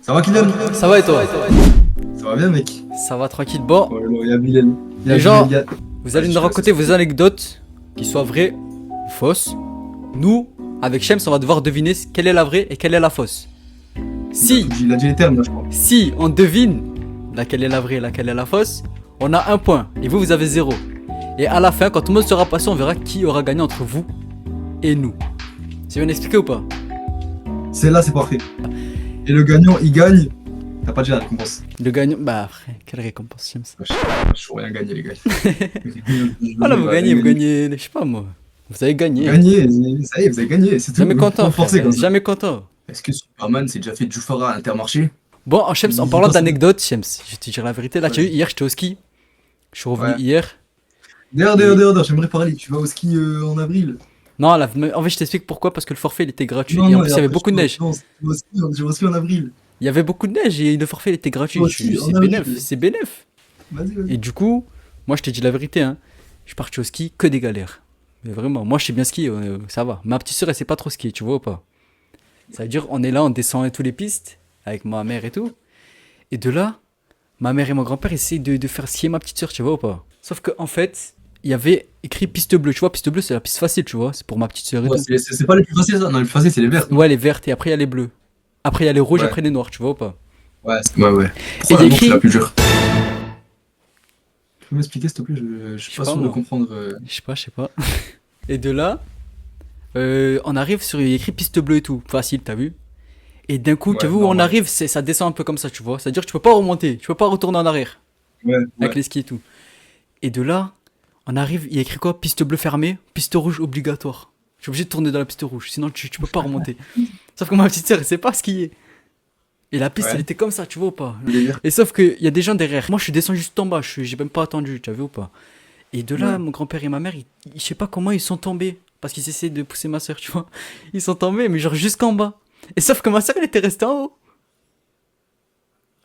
Ça va Kylian? Ça va et toi? Ça va bien mec? Ça va tranquille. Bon, Oh, il y a Bilal. Les gens, il y a- vous allez Vas-y, nous je te raconter vos anecdotes, qui soient vraies ou fausses. Nous, avec Shems, on va devoir deviner quelle est la vraie et quelle est la fausse. Si, Il a dit les termes là je crois. si on devine laquelle est la vraie et laquelle est la fausse, on a un point et vous avez 0. Et à la fin, quand tout le monde sera passé, on verra qui aura gagné entre vous et nous. C'est bien expliqué ou pas? C'est là, c'est parfait. Et le gagnant, il gagne. T'as pas déjà la récompense. Le gagnant, bah après, quelle récompense Shems? Je rien gagné les gars. Voilà, vous gagnez, je sais pas moi. Vous avez gagné. Gagné, ça y est, vous avez gagné. C'est tout. Jamais content, Forcé, frère, comme ça. jamais content. Est-ce que Superman s'est déjà fait Jufara à Intermarché? Bon, en Shems, en Dis-toi parlant ça. d'anecdotes, Shems, je vais te dire la vérité. Là, tu as vu, hier, j'étais au ski. Je suis revenu Ouais. hier. D'ailleurs, j'aimerais parler. Tu vas au ski en avril? Non, en fait, je t'explique pourquoi. Parce que le forfait, il était gratuit. Non, Et en non, plus, il y avait après, beaucoup de neige. Non, je vais au ski en avril. Il y avait beaucoup de neige et le forfait, il était gratuit. Moi aussi, en C'est avril. bénef, c'est bénef. Vas-y. Et du coup, moi, je t'ai dit la vérité. Hein. Je suis parti au ski, que des galères. Mais vraiment, moi, je sais bien skier, ça va. Ma petite soeur, elle sait pas trop skier, tu vois ou pas? Ça veut dire, on est là, on descend et tous les pistes, avec ma mère et tout. Et de là, ma mère et mon grand-père essayent de faire skier ma petite soeur, tu vois ou pas? Sauf qu'en fait, il y avait écrit piste bleue. Tu vois, piste bleue, c'est la piste facile, tu vois. C'est pour ma petite soeur et Ouais, tout. c'est pas les plus faciles ça. Non, les plus faciles c'est les verts. Ouais, les vertes et après, il y a les bleus. Après, il y a les rouges, Ouais. après les noirs, tu vois ou pas? Ouais, ouais. Et il y a Pourquoi la écrit- c'est la plus dure? Tu peux m'expliquer s'il te plaît? Je suis Je sais pas pas, sûr de moi. comprendre. Je sais pas. Et de là, on arrive sur, il y a écrit piste bleue et tout. Facile, t'as vu? Et d'un coup, tu Ouais, vois où on normal. arrive, ça descend un peu comme ça, tu vois. C'est-à-dire que tu peux pas remonter, tu peux pas retourner en arrière Ouais, avec les skis et tout. Et de là, on arrive, il y a écrit quoi? Piste bleue fermée, piste rouge obligatoire. Je suis obligé de tourner dans la piste rouge, sinon tu peux pas remonter. Sauf que ma petite sœur, elle sait pas skier. Et la piste, Ouais. elle était comme ça, tu vois ou pas? Les verts. Et sauf qu'il y a des gens derrière. Moi, je suis descendu juste en bas, j'ai même pas attendu, tu as vu ou pas? Et de là, Ouais. mon grand-père et ma mère, je sais pas comment ils sont tombés. Parce qu'ils essaient de pousser ma soeur, tu vois. Ils sont tombés, mais genre jusqu'en bas. Et sauf que ma soeur, elle était restée en haut.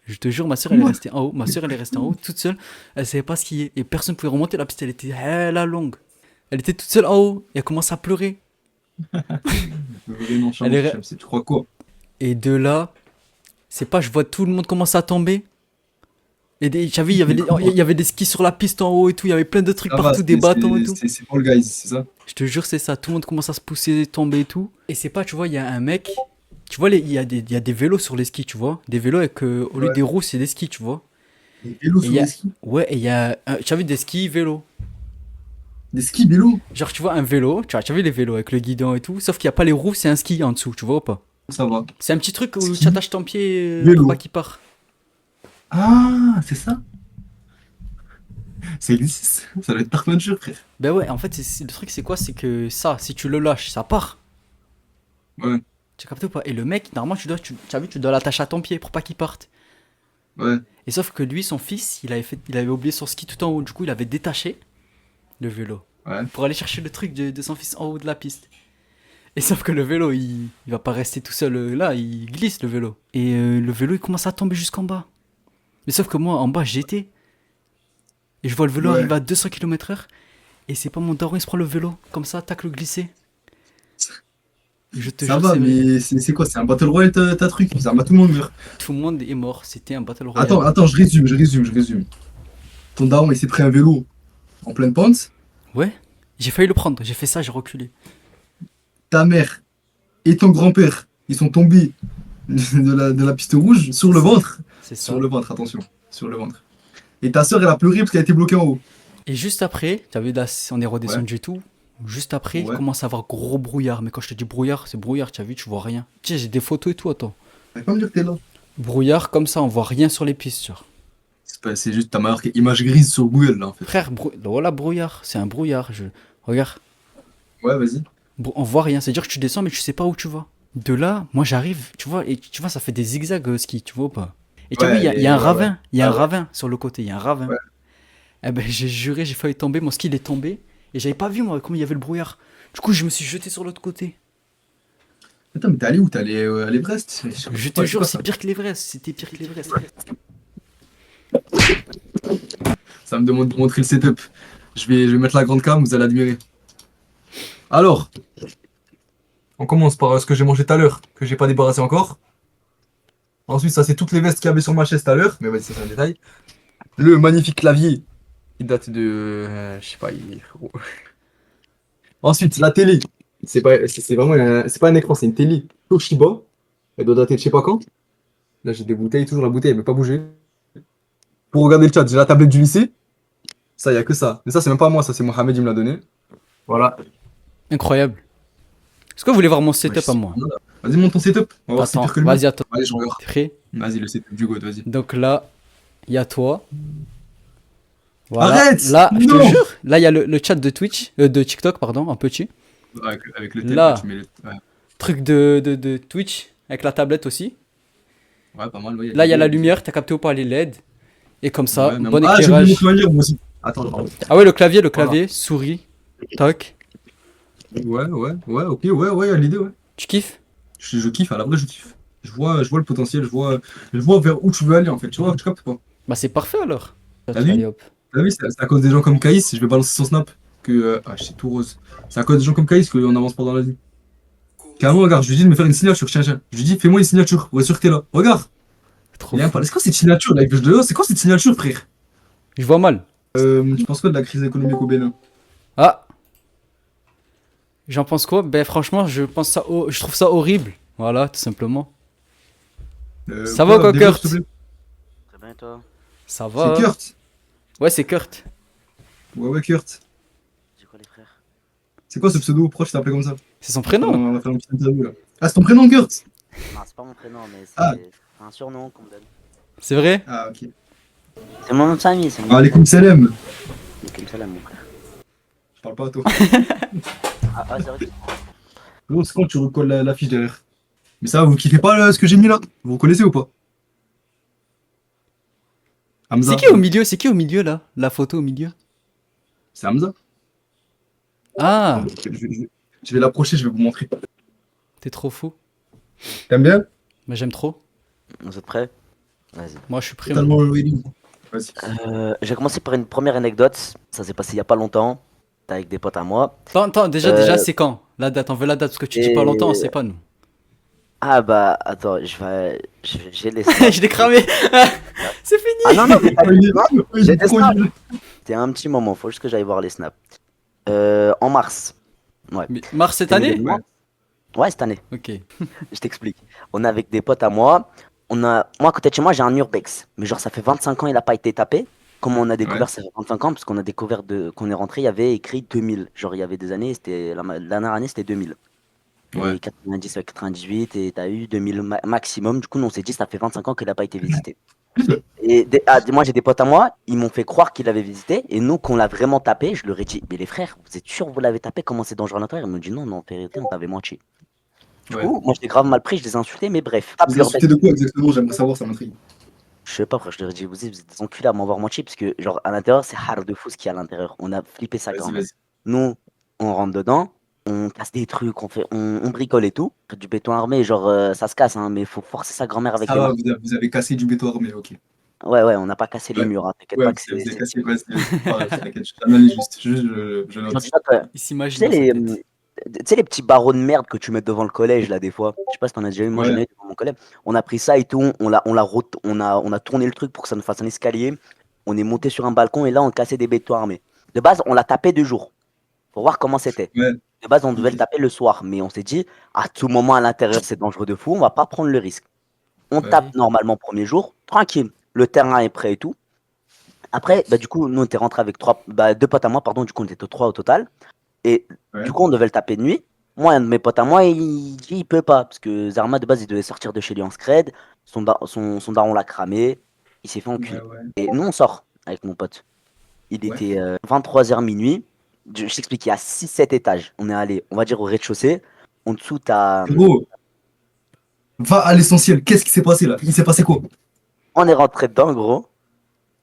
Je te jure, ma soeur, elle est Ouais. restée en haut. Ma soeur, elle est restée en haut, toute seule. Elle savait pas skier. Et personne pouvait remonter. La piste, elle était hella longue. Elle était toute seule en haut. Et elle commence à pleurer. Vraiment Elle est- tu crois quoi? Et de là, c'est pas, je vois tout le monde commencer à tomber. Et t'as vu, il y avait des skis sur la piste en haut et tout. Il y avait plein de trucs Ça va, partout, des bâtons et tout. C'est pour le guys, c'est ça? Je te jure, c'est ça. Tout le monde commence à se pousser, tomber et tout. Et c'est pas, tu vois, il y a un mec. Tu vois, il y a des vélos sur les skis, tu vois. Des vélos avec, au lieu Ouais. des roues, c'est des skis, tu vois. Des vélos Et sur y a- les skis? Ouais, et il y a. Tu as vu des skis vélos? Des skis vélos? Genre, tu vois, un vélo. Tu as vu les vélos avec le guidon et tout. Sauf qu'il n'y a pas les roues, c'est un ski en dessous, tu vois ou pas? Ça va. C'est un petit truc où Ski, tu attaches ton pied vélo. pour pas qu'il part. Ah, c'est ça? Ça existe. Ça doit être Dark Venture, frère. Ben ouais, en fait, le truc, c'est quoi? C'est que ça, si tu le lâches, ça part. Ouais, Tu as capté ou pas? Et le mec, normalement, tu as vu, tu dois l'attacher à ton pied pour pas qu'il parte. ouais. Et sauf que lui, son fils, il avait oublié son ski tout en haut. Du coup, il avait détaché le vélo Ouais. pour aller chercher le truc de son fils en haut de la piste. Et sauf que le vélo, il va pas rester tout seul là, il glisse le vélo. Et le vélo, il commence à tomber jusqu'en bas. Mais sauf que moi, en bas, j'étais. Et je vois le vélo Ouais. arriver à 200 km/h. Et c'est pas mon daron, il se prend le vélo, comme ça, tac, le glisser. Et je te Ça jure, va, c'est vrai. mais c'est quoi? C'est un Battle Royale ta truc? Ça va, tout le monde meurt. Tout le monde est mort, c'était un battle royale. Attends, je résume. Ton daron, il s'est pris un vélo en pleine pente. Ouais, j'ai failli le prendre, j'ai fait ça, j'ai reculé. Ta mère et ton grand-père, ils sont tombés de la piste rouge sur le ventre. C'est ça. Sur le ventre, attention. Sur le ventre. Et ta soeur, elle a pleuré parce qu'elle a été bloquée en haut. Et juste après, tu as vu, là, on est redescendu et tout. Juste après, il Ouais. commence à avoir gros brouillard. Mais quand je te dis brouillard, c'est brouillard, tu as vu, tu vois rien. Tu sais, j'ai des photos et tout, attends. T'allais pas me dire que t'es là. Brouillard comme ça, on voit rien sur les pistes, genre. C'est juste, t'as marqué image grise sur Google, là, en fait. Frère, voilà, brouillard, c'est un brouillard. Regarde, Ouais, vas-y. on voit rien. C'est-à-dire que tu descends, mais tu sais pas où tu vas. De là, moi j'arrive, tu vois, et tu vois, ça fait des zigzags ski, tu vois ou pas? Et tu as Ouais, vu, il y a un ouais, ravin, ouais. il y a Ah un ouais. ravin sur le côté, il y a un ravin. Ouais. Eh ben, j'ai juré, j'ai failli tomber, mon ski il est tombé. Et j'avais pas vu, moi, comment il y avait le brouillard. Du coup, je me suis jeté sur l'autre côté. Attends, mais t'es allé où? T'es allé à l'Everest? Je te jure, c'est pire que l'Everest. C'était pire que l'Everest. Ça me demande de montrer le setup. Je vais mettre la grande cam, vous allez admirer. Alors, on commence par ce que j'ai mangé tout à l'heure, que j'ai pas débarrassé encore. Ensuite, ça, c'est toutes les vestes qu'il y avait sur ma chaise tout à l'heure. Mais vas-y, ça, c'est un détail. Le magnifique clavier, il date de. Je sais pas. Ensuite, la télé. C'est vraiment c'est pas un écran, c'est une télé Toshiba. Elle doit dater de je sais pas quand. Là, j'ai des bouteilles, toujours la bouteille, elle veut pas bouger. Pour regarder le chat, j'ai la tablette du lycée. Ça, il y a que ça. Mais ça, c'est même pas moi, ça, c'est Mohamed, il me l'a donné. Voilà. Incroyable. Est-ce que vous voulez voir mon Ouais, je setup à sais moi? pas. Vas-y, monte ton setup. On va voir si c'est Attends, pire que le mien. vas-y, attends. Vas-y, je regarde. T'es prêt? Vas-y, le setup du God, vas-y. Donc là, il y a toi. Voilà. Arrête! Là, je te Non! jure, là, il y a le chat de Twitch, de TikTok, pardon, en petit. Avec le tel, Là. tu mets le. Ouais, Truc de Twitch, avec la tablette aussi. ouais, pas mal. Ouais, Là, il y a la lumière, t'as capté ou pas les LED. Et comme ça, Ouais, bon ah, j'ai oublié mon éclairage. clavier, moi aussi. Attends, attends. Ah ouais, le clavier, souris, toc. Ouais, ok, ouais, y a l'idée, ouais. Tu kiffes? Je kiffe, à la vraie, je kiffe. Je vois le potentiel, je vois vers où tu veux aller, en fait. Tu vois, tu captes pas. Bah c'est parfait alors. T'as Allez vu? hop. T'as vu, c'est à cause des gens comme Caïs, je vais balancer son snap, que. Ah, c'est tout rose. C'est à cause des gens comme Caïs qu'on avance pas dans la vie. Carrément, regarde, je lui dis de me faire une signature, tiens. Je lui dis, fais-moi une signature, pour être sûr que t'es là. Regarde! Trop Il y a un fou. C'est quoi cette signature, là? C'est quoi cette signature, frère? Je vois mal. Tu penses quoi de la crise économique au Bénin? Ah, j'en pense quoi? Ben franchement, je trouve ça horrible. Voilà, tout simplement. Ça va quoi, Développe, s'il Kurt? te plaît. Très bien, et toi? Ça C'est va, hein. Kurt. Ouais, c'est Kurt. Ouais, Kurt. C'est quoi les frères? C'est quoi ce pseudo? Pourquoi tu t'appelles comme ça? C'est son prénom. On va faire une petite interview là. Ah, c'est ton prénom, Kurt? Non, c'est pas mon prénom, mais c'est Ah. un surnom qu'on me donne. C'est vrai? Ah, ok. C'est mon nom de famille, c'est mon Ah, nom de Alaikum salam. famille. Comme ça, là, mon frère. Je parle pas à toi. C'est vrai. Gros, c'est quand tu recolles la fiche derrière. Mais ça, vous kiffez pas ce que j'ai mis là? Vous reconnaissez ou pas? Hamza. C'est qui au milieu? C'est qui au milieu là? La photo au milieu? C'est Hamza. Ah, Je vais l'approcher, je vais vous montrer. t'es trop fou. T'aimes bien? Mais j'aime trop. Vous êtes prêts? Vas-y. Moi, je suis prêt. Totalement ready. Vas-y. J'ai commencé par une première anecdote. Ça s'est passé il y a pas longtemps. T'es avec des potes à moi. Attends, déjà, Euh, c'est quand? La date, on veut la date parce que tu dis pas longtemps, on sait pas nous. Ah bah, attends, j'ai les Je l'ai cramé. C'est fini. Ah non, non, mais J'ai des snaps. C'était un petit moment, faut juste que j'aille voir les snaps. En mars. Mais mars cette année? Ouais. Ouais, cette année. Ok. Je t'explique. On est avec des potes à moi. Moi, à côté de chez moi, j'ai un urbex. Mais genre, ça fait 25 ans, il n'a pas été tapé. Comment on a découvert, Ouais. ça fait 25 ans, parce qu'on a découvert qu'on est rentré, il y avait écrit 2000. Genre, il y avait des années, la dernière année, c'était 2000. Ouais. Et 90 avec 98, et t'as eu 2000 maximum. Du coup, nous, on s'est dit, ça fait 25 ans qu'il n'a pas été visité. Et moi, j'ai des potes à moi, ils m'ont fait croire qu'ils l'avaient visité. Et nous, qu'on l'a vraiment tapé, je leur ai dit, mais les frères, vous êtes sûrs que vous l'avez tapé? Comment c'est dangereux à l'intérieur? Ils m'ont dit, non, en vérité, on t'avait menti. Du Ouais. coup, moi, j'étais grave mal pris, je les ai insultés, mais bref. Vous insultez de quoi exactement? J'aimerais savoir, ça m'intrigue. Je sais pas, frère, je leur ai dit, vous êtes des enculés à m'avoir menti, parce que, genre, à l'intérieur, c'est hard de fou ce qu'il y a à l'intérieur. On a flippé sa Vas-y, grand-mère. vas-y. Nous, on rentre dedans, on casse des trucs, on bricole et tout. Du béton armé, genre, ça se casse, hein, mais faut forcer sa grand-mère avec Ça les va, mains. vous avez cassé du béton armé, ok. Ouais, on n'a pas cassé les Ouais. murs, hein, t'inquiète Ouais, pas que vous avez c'est. cassé, ouais, c'est pareil, t'inquiète, je t'analyse juste, je Genre, note. déjà, Il tu s'imagine sais, dans sa les, tête. tu sais, les petits barreaux de merde que tu mets devant le collège, là, des fois. Je sais pas si t'en as déjà eu, moi, j'en ai Ouais. eu devant mon collège. On a pris ça et tout, on a tourné le truc pour que ça nous fasse un escalier. On est monté sur un balcon et là, on cassait des bétons armés. De base, on l'a tapé 2 jours pour voir comment c'était. Ouais. De base, on devait Ok. le taper le soir, mais on s'est dit, à tout moment à l'intérieur, c'est dangereux de fou, on va pas prendre le risque. On Ouais. tape normalement premier jour, tranquille, le terrain est prêt et tout. Après, bah, du coup, nous, on était rentrés avec 2 potes à moi, pardon, du coup, on était 3 au total. Et Ouais. du coup, on devait le taper de nuit. Moi, un de mes potes à moi, il dit, il peut pas, parce que Zarma, de base, il devait sortir de chez lui en scred. Son daron l'a cramé, il s'est fait enculer. Ouais. Et nous, on sort avec mon pote. Il Ouais. était 23h minuit. Je t'explique, il y a 6-7 étages. On est allé, on va dire, au rez-de-chaussée. En dessous, t'as. Gros, va à l'essentiel. Qu'est-ce qui s'est passé là? Il s'est passé quoi? On est rentré dedans, gros.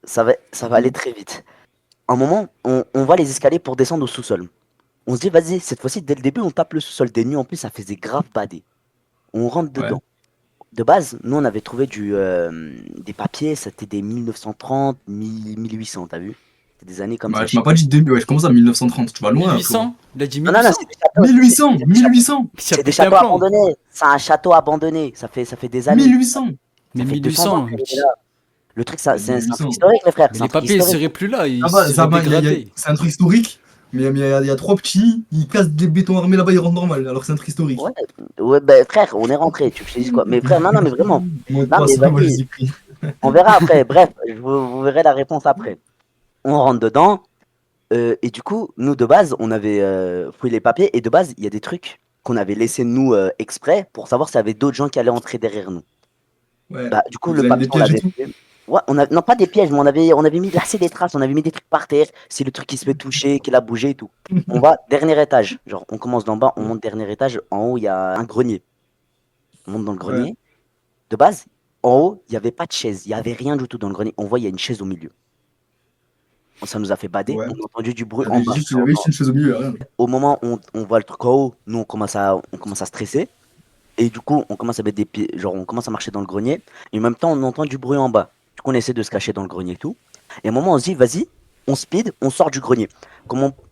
Ça va aller très vite. Un moment, on voit les escaliers pour descendre au sous-sol. On se dit, vas-y, cette fois-ci, dès le début, on tape le sous-sol. Des nuits, en plus, ça faisait grave bader. On rentre Ouais. dedans. De base, nous, on avait trouvé des papiers, c'était des 1930, 1800, t'as vu? C'était des années comme Bah, ça. tu m'as pas dit début, ouais, je commence à 1930, tu vas loin. 1800? Il a dit Non, non, 1800? c'est des châteaux. 1800, 1800, Il a C'est des pété un châteaux plan. abandonnés. C'est un château abandonné. Ça fait des années. 1800. Mais fait 200 ans 1800, qu'elle est là. Le truc, ça, Mais c'est un truc 1800. historique, les frères. mais C'est un les truc papiers ils historique. seraient plus là, ils Ça va, seraient dégradés. c'est un truc historique, mais il y a trois petits, ils cassent des bétons armés là-bas, ils rentrent normal, alors que c'est un truc Ouais, historique. ouais, bah, frère, on est rentré. Tu veux que je te dise quoi? Mais frère, non, non, mais vraiment. Moins de Non, mais 300, moi je vas-y, les ai pris. on verra après. Bref, vous verrez la réponse après. On rentre dedans. Et du coup, nous, de base, on avait fouillé les papiers. Et de base, il y a des trucs qu'on avait laissé nous exprès pour savoir s'il y avait d'autres gens qui allaient entrer derrière nous. Ouais, Bah, du coup, vous le avez des papier, on pièges et l'avait tout. fait. Ouais, non, pas des pièges, mais on avait mis assez des traces, on avait mis des trucs par terre. C'est le truc qui se fait toucher, qu'il a bougé et tout. On va, dernier étage. Genre, on commence d'en bas, on monte dernier étage. En haut, il y a un grenier. On monte dans le Ouais, grenier. De base, en haut, il n'y avait pas de chaise. Il n'y avait rien du tout dans le grenier. On voit, il y a une chaise au milieu. Ça nous a fait bader. ouais. On a entendu du bruit en bas. Il y avait juste une chose au milieu, rien. Au moment où on voit le truc en haut, nous, on commence à stresser. Et du coup, on commence à mettre des pieds, genre on commence à marcher dans le grenier. Et en même temps, on entend du bruit en bas. Du coup, on essaie de se cacher dans le grenier et tout. Et à un moment, on se dit, vas-y, on speed, on sort du grenier.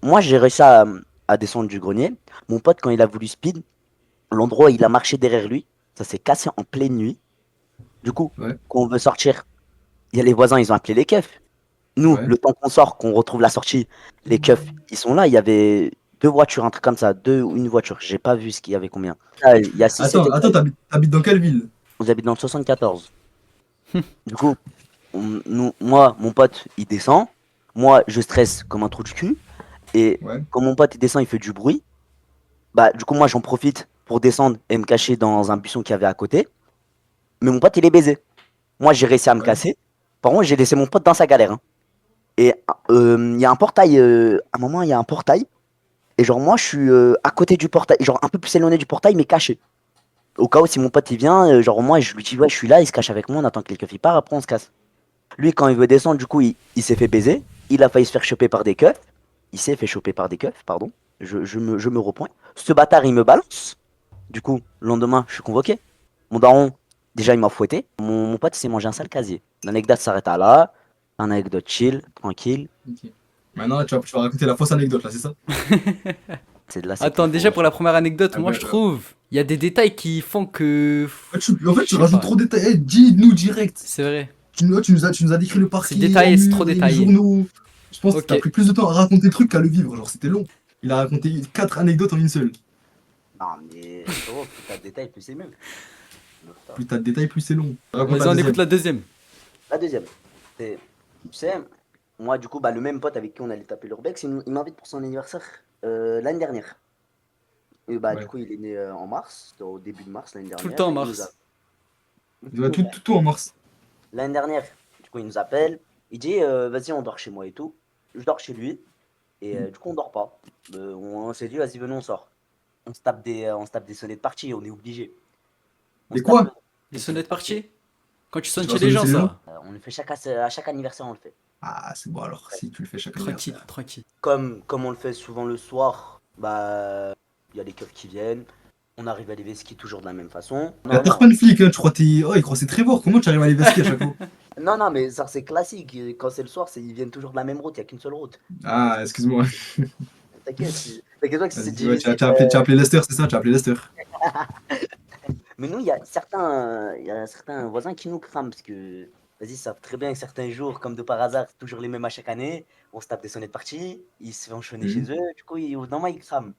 Moi, j'ai réussi à descendre du grenier. Mon pote, quand il a voulu speed, l'endroit où il a marché derrière lui, ça s'est cassé en pleine nuit. Du coup, Ouais, quand on veut sortir, il y a les voisins, ils ont appelé les keufs. Nous, ouais. le temps qu'on sort, qu'on retrouve la sortie, les keufs, ils sont là. Il y avait deux voitures, un truc comme ça, deux ou une voiture. J'ai pas vu ce qu'il y avait combien. Ah, il y a 6-7 Attends, étages. t'habites dans quelle ville? On habite dans le 74. Du coup, moi, mon pote, il descend. Moi, je stresse comme un trou de cul. Et Ouais, quand mon pote il descend, il fait du bruit. Bah, du coup, moi, j'en profite pour descendre et me cacher dans un buisson qu'il y avait à côté. Mais mon pote, il est baisé. Moi, j'ai réussi à me ouais, casser. Par contre, j'ai laissé mon pote dans sa galère, hein. Et il y a un portail. À un moment, il y a un portail. Et genre, moi, je suis à côté du portail. Genre, un peu plus éloigné du portail, mais caché. Au cas où, si mon pote il vient, genre, moi, je lui dis, ouais, je suis là, il se cache avec moi, on attend que quelqu'un part, après, on se casse. Lui, quand il veut descendre, du coup, il s'est fait baiser. Il a failli se faire choper par des keufs. Il s'est fait choper par des keufs, pardon. Je me repoins. Ce bâtard, il me balance. Du coup, le lendemain, je suis convoqué. Mon daron, déjà, il m'a fouetté. Mon pote, il s'est mangé un sale casier. L'anecdote s'arrête à là. Un anecdote chill, tranquille. ok. Maintenant, tu vas raconter la fausse anecdote là, c'est ça? C'est de là, c'est Attends, qu'il faut. déjà pour la première anecdote, Ah moi bah, je trouve, il y a des détails qui font que. en fait, Je tu sais rajoutes pas, trop de détails. Eh, dis-nous direct. c'est vrai. Tu nous as décrit le C'est parquet en détaillé, c'est trop mur et les détaillé. journaux. Je pense que Ok. t'as pris plus de temps à raconter le truc qu'à le vivre. Genre, c'était long. Il a raconté 4 anecdotes en une seule. Non, mais frérot, plus t'as de détails, plus c'est mieux. Plus t'as de détails, plus c'est long. Raconte la Vas-y, on écoute deuxième. la deuxième. La deuxième, c'est, tu sais, moi, du coup, bah, le même pote avec qui on allait taper l'urbex, il m'invite pour son anniversaire l'année dernière. Et bah, du Ouais. coup, il est né en mars, au début de mars l'année Tout le dernière. temps en Il nous a. mars. Il va tout en mars. L'année dernière, du coup, il nous appelle. Il dit vas-y, on dort chez moi et tout. Je dors chez lui. Et du coup, on dort pas. On s'est dit vas-y, venez, on sort. On se tape des sonnets de partie, on est obligé. On Et se tape quoi? Les des sonnets de sonnettes partie. parties? Quand tu sonnes Tu chez vas les sonner gens, chez les gens? ça. On le fait à chaque anniversaire, on le fait. Ah, c'est bon alors, si tu le fais chaque Tranquille, anniversaire. tranquille. Comme on le fait souvent le soir, bah il y a les keufs qui viennent. On arrive à les vesquis toujours de la même façon. T'as pas Normalement. de flic, hein, tu crois t'es. Oh, il croit c'est Trevor, comment tu arrives à les vesquer à chaque fois? Non, non, mais ça c'est classique. Quand c'est le soir, ils viennent toujours de la même route, il n'y a qu'une seule route. Ah, excuse-moi. T'inquiète pas que c'est Vas-y, ouais, difficile. tu as appelé Lester, c'est ça? Tu as appelé Lester. Mais nous, il y a certains voisins qui nous crament parce que, vas-y, ça savent très bien que certains jours, comme de par hasard, c'est toujours les mêmes à chaque année. On se tape des sonnettes de partie, ils se font enchaîner chez Mhm. eux. Du coup, normalement, ils crament.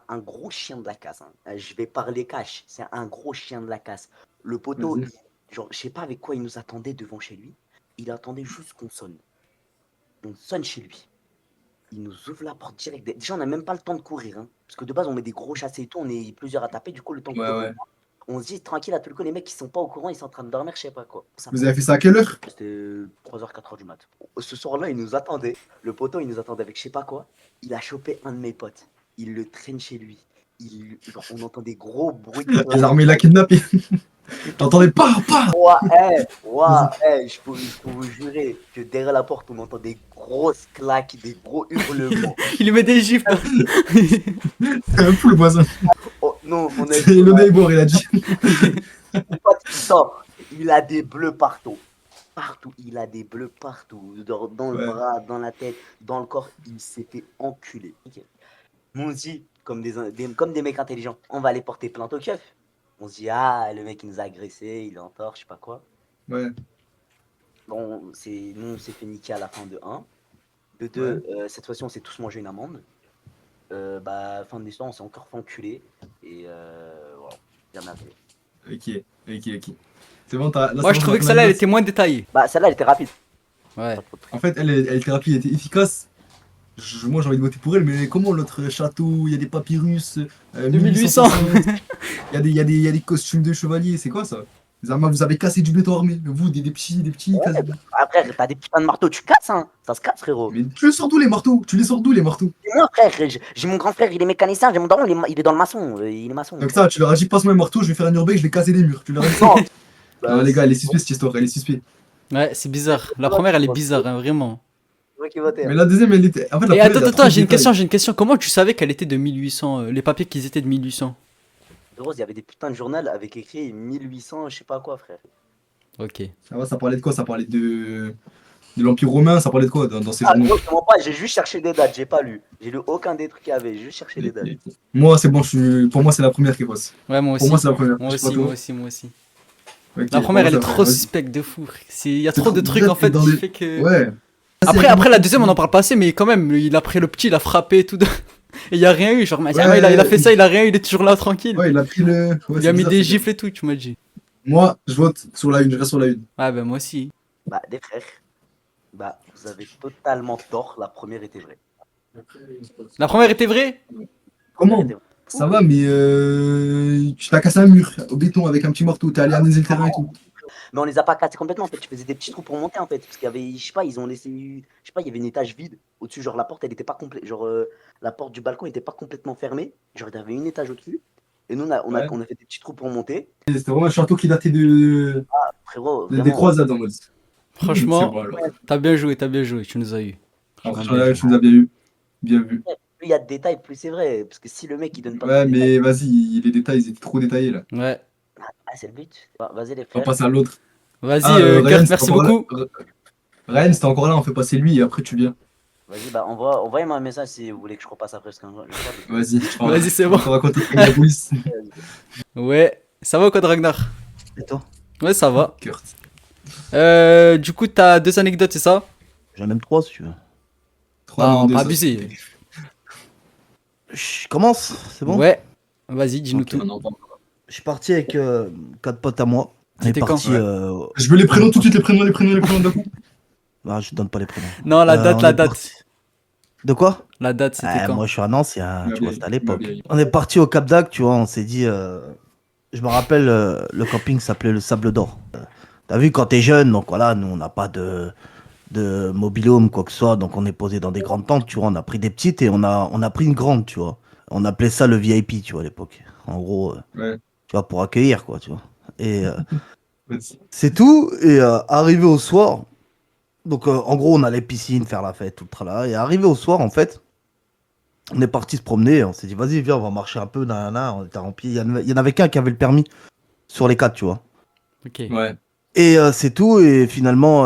Un gros chien de la casse, hein. Je vais parler cash. C'est un gros chien de la casse. Le poteau, Vas-y. genre, je sais pas avec quoi il nous attendait devant chez lui. Il attendait juste qu'on sonne. On sonne chez lui. Il nous ouvre la porte direct. Déjà, on n'a même pas le temps de courir, hein. Parce que de base, on met des gros chassés et tout. On est plusieurs à taper. Du coup, le temps de Ouais, courir. ouais. On se dit tranquille, à tout le coup, les mecs qui sont pas au courant, ils sont en train de dormir, je sais pas quoi. Vous avez fait ça à quelle heure? C'était 3h, 4h du mat. Ce soir-là, il nous attendait. Le poteau, il nous attendait avec je sais pas quoi. Il a chopé un de mes potes. Il le traîne chez lui. Genre, on entend des gros bruits de Les claques. armées l'a kidnappé. T'entendais pas! Vas-y. Je peux vous jurer que derrière la porte, on entend des grosses claques, des gros hurlements. Il lui met des gifles. C'est un fou le voisin. Oh non, on a C'est dit, le neighbor, il a dit. mon pote, il sort. Il a des bleus partout. Partout, il a des bleus partout. Dans le Ouais. bras, dans la tête, dans le corps, il s'est fait enculer. Ok. Nous aussi, comme des mecs intelligents, on va aller porter plainte au keuf. On se dit, ah, le mec, il nous a agressé, il est en tort, je sais pas quoi. Ouais. Bon, nous, on s'est fait niquer à la fin de 1. De 2, cette fois-ci, on s'est tous mangé une amende. Fin de l'histoire, on s'est encore fait enculer. Et voilà, jamais arrivé. Ok. C'est bon, là, Moi, c'est je bon, trouvais t'as que ton celle-là, elle anecdote. était moins détaillée. Bah, celle-là, elle était rapide. Ouais. Pas trop de trucs. En fait, elle était rapide, elle était efficace. Moi, j'ai envie de voter pour elle, mais comment l'autre château, il y a des papyrus, 2800. 1860, il y a des costumes de chevalier, c'est quoi ça? Zama, vous avez cassé du béton armé, vous, des petits Ouais, casse-béton. après, t'as des putains de marteaux, tu casses, hein. Ça se casse, frérot. Mais tu les sors d'où les marteaux? Tu les sors d'où les marteaux? Et moi, frère, j'ai mon grand frère, il est mécanicien. J'ai mon daron, il est dans le maçon. Il est maçon. Donc ça, tu leur as dit, passe-moi un marteau, je vais faire un urbex, je vais casser des murs. Tu leur as dit ça? Non, Non, les gars, elle est suspecte cette histoire, elle est suspecte. Ouais, c'est bizarre. La première, elle est bizarre, hein, vraiment. c'est moi qui votais. Mais la deuxième, elle était. En fait, la Et première, il y a trop attends, de j'ai une détails. question. Comment tu savais qu'elle était de 1800, les papiers qu'ils étaient de 1800? Frérot, il y avait des putains de journaux avec écrit 1800, je sais pas quoi, frère. Ok. Ça parlait de quoi? Ça parlait de l'Empire romain, ça parlait de quoi dans ces Ah, journaux? gros, je te mens pas, j'ai juste cherché des dates, j'ai pas lu. J'ai lu aucun des trucs qu'il y avait, j'ai juste cherché des dates. Moi, c'est bon, pour moi, c'est la première qui passe. Ouais, moi Pour aussi. moi, c'est la première. Moi Je sais pas aussi, toi. moi aussi, moi aussi. Ok, La première, elle est pour moi, c'est la trop première, vas-y. suspecte de fou. Il y a C'est trop de trop- trucs en fait dans qui les- fait que. Ouais. Après, la deuxième, on en parle pas assez, mais quand même, il a pris le petit, il a frappé et tout. Et il y a rien eu. Genre, il a fait ça, il a rien eu, il est toujours là tranquille. Ouais, il a pris le. Ouais, Il c'est a mis bizarre, des c'est gifles et tout, tu m'as dit. bizarre. Moi, je vote sur la une, je reste sur la une. Ouais, ben moi aussi. Bah, des frères, vous avez totalement tort, la première était vraie. La première était vraie? Comment? Était vraie. Ça va, mais tu t'as cassé un mur au béton avec un petit marteau, t'es allé analyser le terrain et tout. Mais on les a pas cassés complètement, en fait, tu faisais des petits trous pour monter, en fait. Parce qu'il y avait, je sais pas, ils ont laissé, je sais pas, il y avait une étage vide au-dessus, genre la porte, elle était pas complète, genre la porte du balcon était pas complètement fermée, genre il y avait une étage au-dessus. Et nous, Ouais. on a fait des petits trous pour monter. C'était vraiment un château qui datait Frérot, des vraiment, croisades en mode. Franchement, C'est bon, alors. t'as bien joué, tu nous as eu. Après, Franchement, bien tu nous as bien eu. Bien vu. plus il y a de détails, plus c'est vrai. Parce que si le mec il donne pas Ouais, de détails, mais vas-y, les détails, ils étaient trop détaillés là. joué. Ouais. c'est le but. Vas-y les On va frères. passer à l'autre. Vas-y, Ryan, Kurt, c'était merci encore là. beaucoup. Ryan, c'était encore là, on fait passer lui et après tu viens. Vas-y, envoyez-moi un message si vous voulez que je repasse après. Parce que Vas-y, Vas-y, c'est on bon. va te raconter la police. Ouais. Ça va ou quoi de Ragnar? Et toi? Ouais, ça va. Kurt. Du coup, t'as 2 anecdotes, c'est ça? J'en ai même 3 si tu veux. Non, deux, pas ça, abusé. Je commence, c'est bon? Ouais. Vas-y, dis-nous Ok, tout. on en parle. Je suis parti avec 4 potes à moi. On est C'était quand? parti. Ouais. Je veux les prénoms tout de suite, les prénoms d'un coup. Ah, je te donne pas les prénoms. Non, la date, on la est date. parti- De quoi? La date, c'était quand? Moi, je suis un ancien, Il tu m'a vois, bien c'était à eu, l'époque. il m'a bien eu. On est parti au Cap d'Agde, tu vois, on s'est dit. Je me rappelle, le camping s'appelait le Sable d'Or. T'as vu, quand t'es jeune, donc voilà, nous, on n'a pas de mobil-home, quoi que ce soit, donc on est posé dans des grandes tentes, tu vois. On a pris des petites et on a pris une grande, tu vois. On appelait ça le VIP, tu vois, à l'époque. En gros, Ouais, tu vois, pour accueillir, quoi, tu vois. Et vas-y. c'est tout. Et arrivé au soir, donc en gros, on allait piscine, faire la fête, tout le tralala. Et arrivé au soir, en fait, on est parti se promener. On s'est dit, vas-y, viens, on va marcher un peu. Nanana. On était rempli. Il y en avait qu'un qui avait le permis sur les 4, tu vois. Ok. Ouais. Et c'est tout. Et finalement,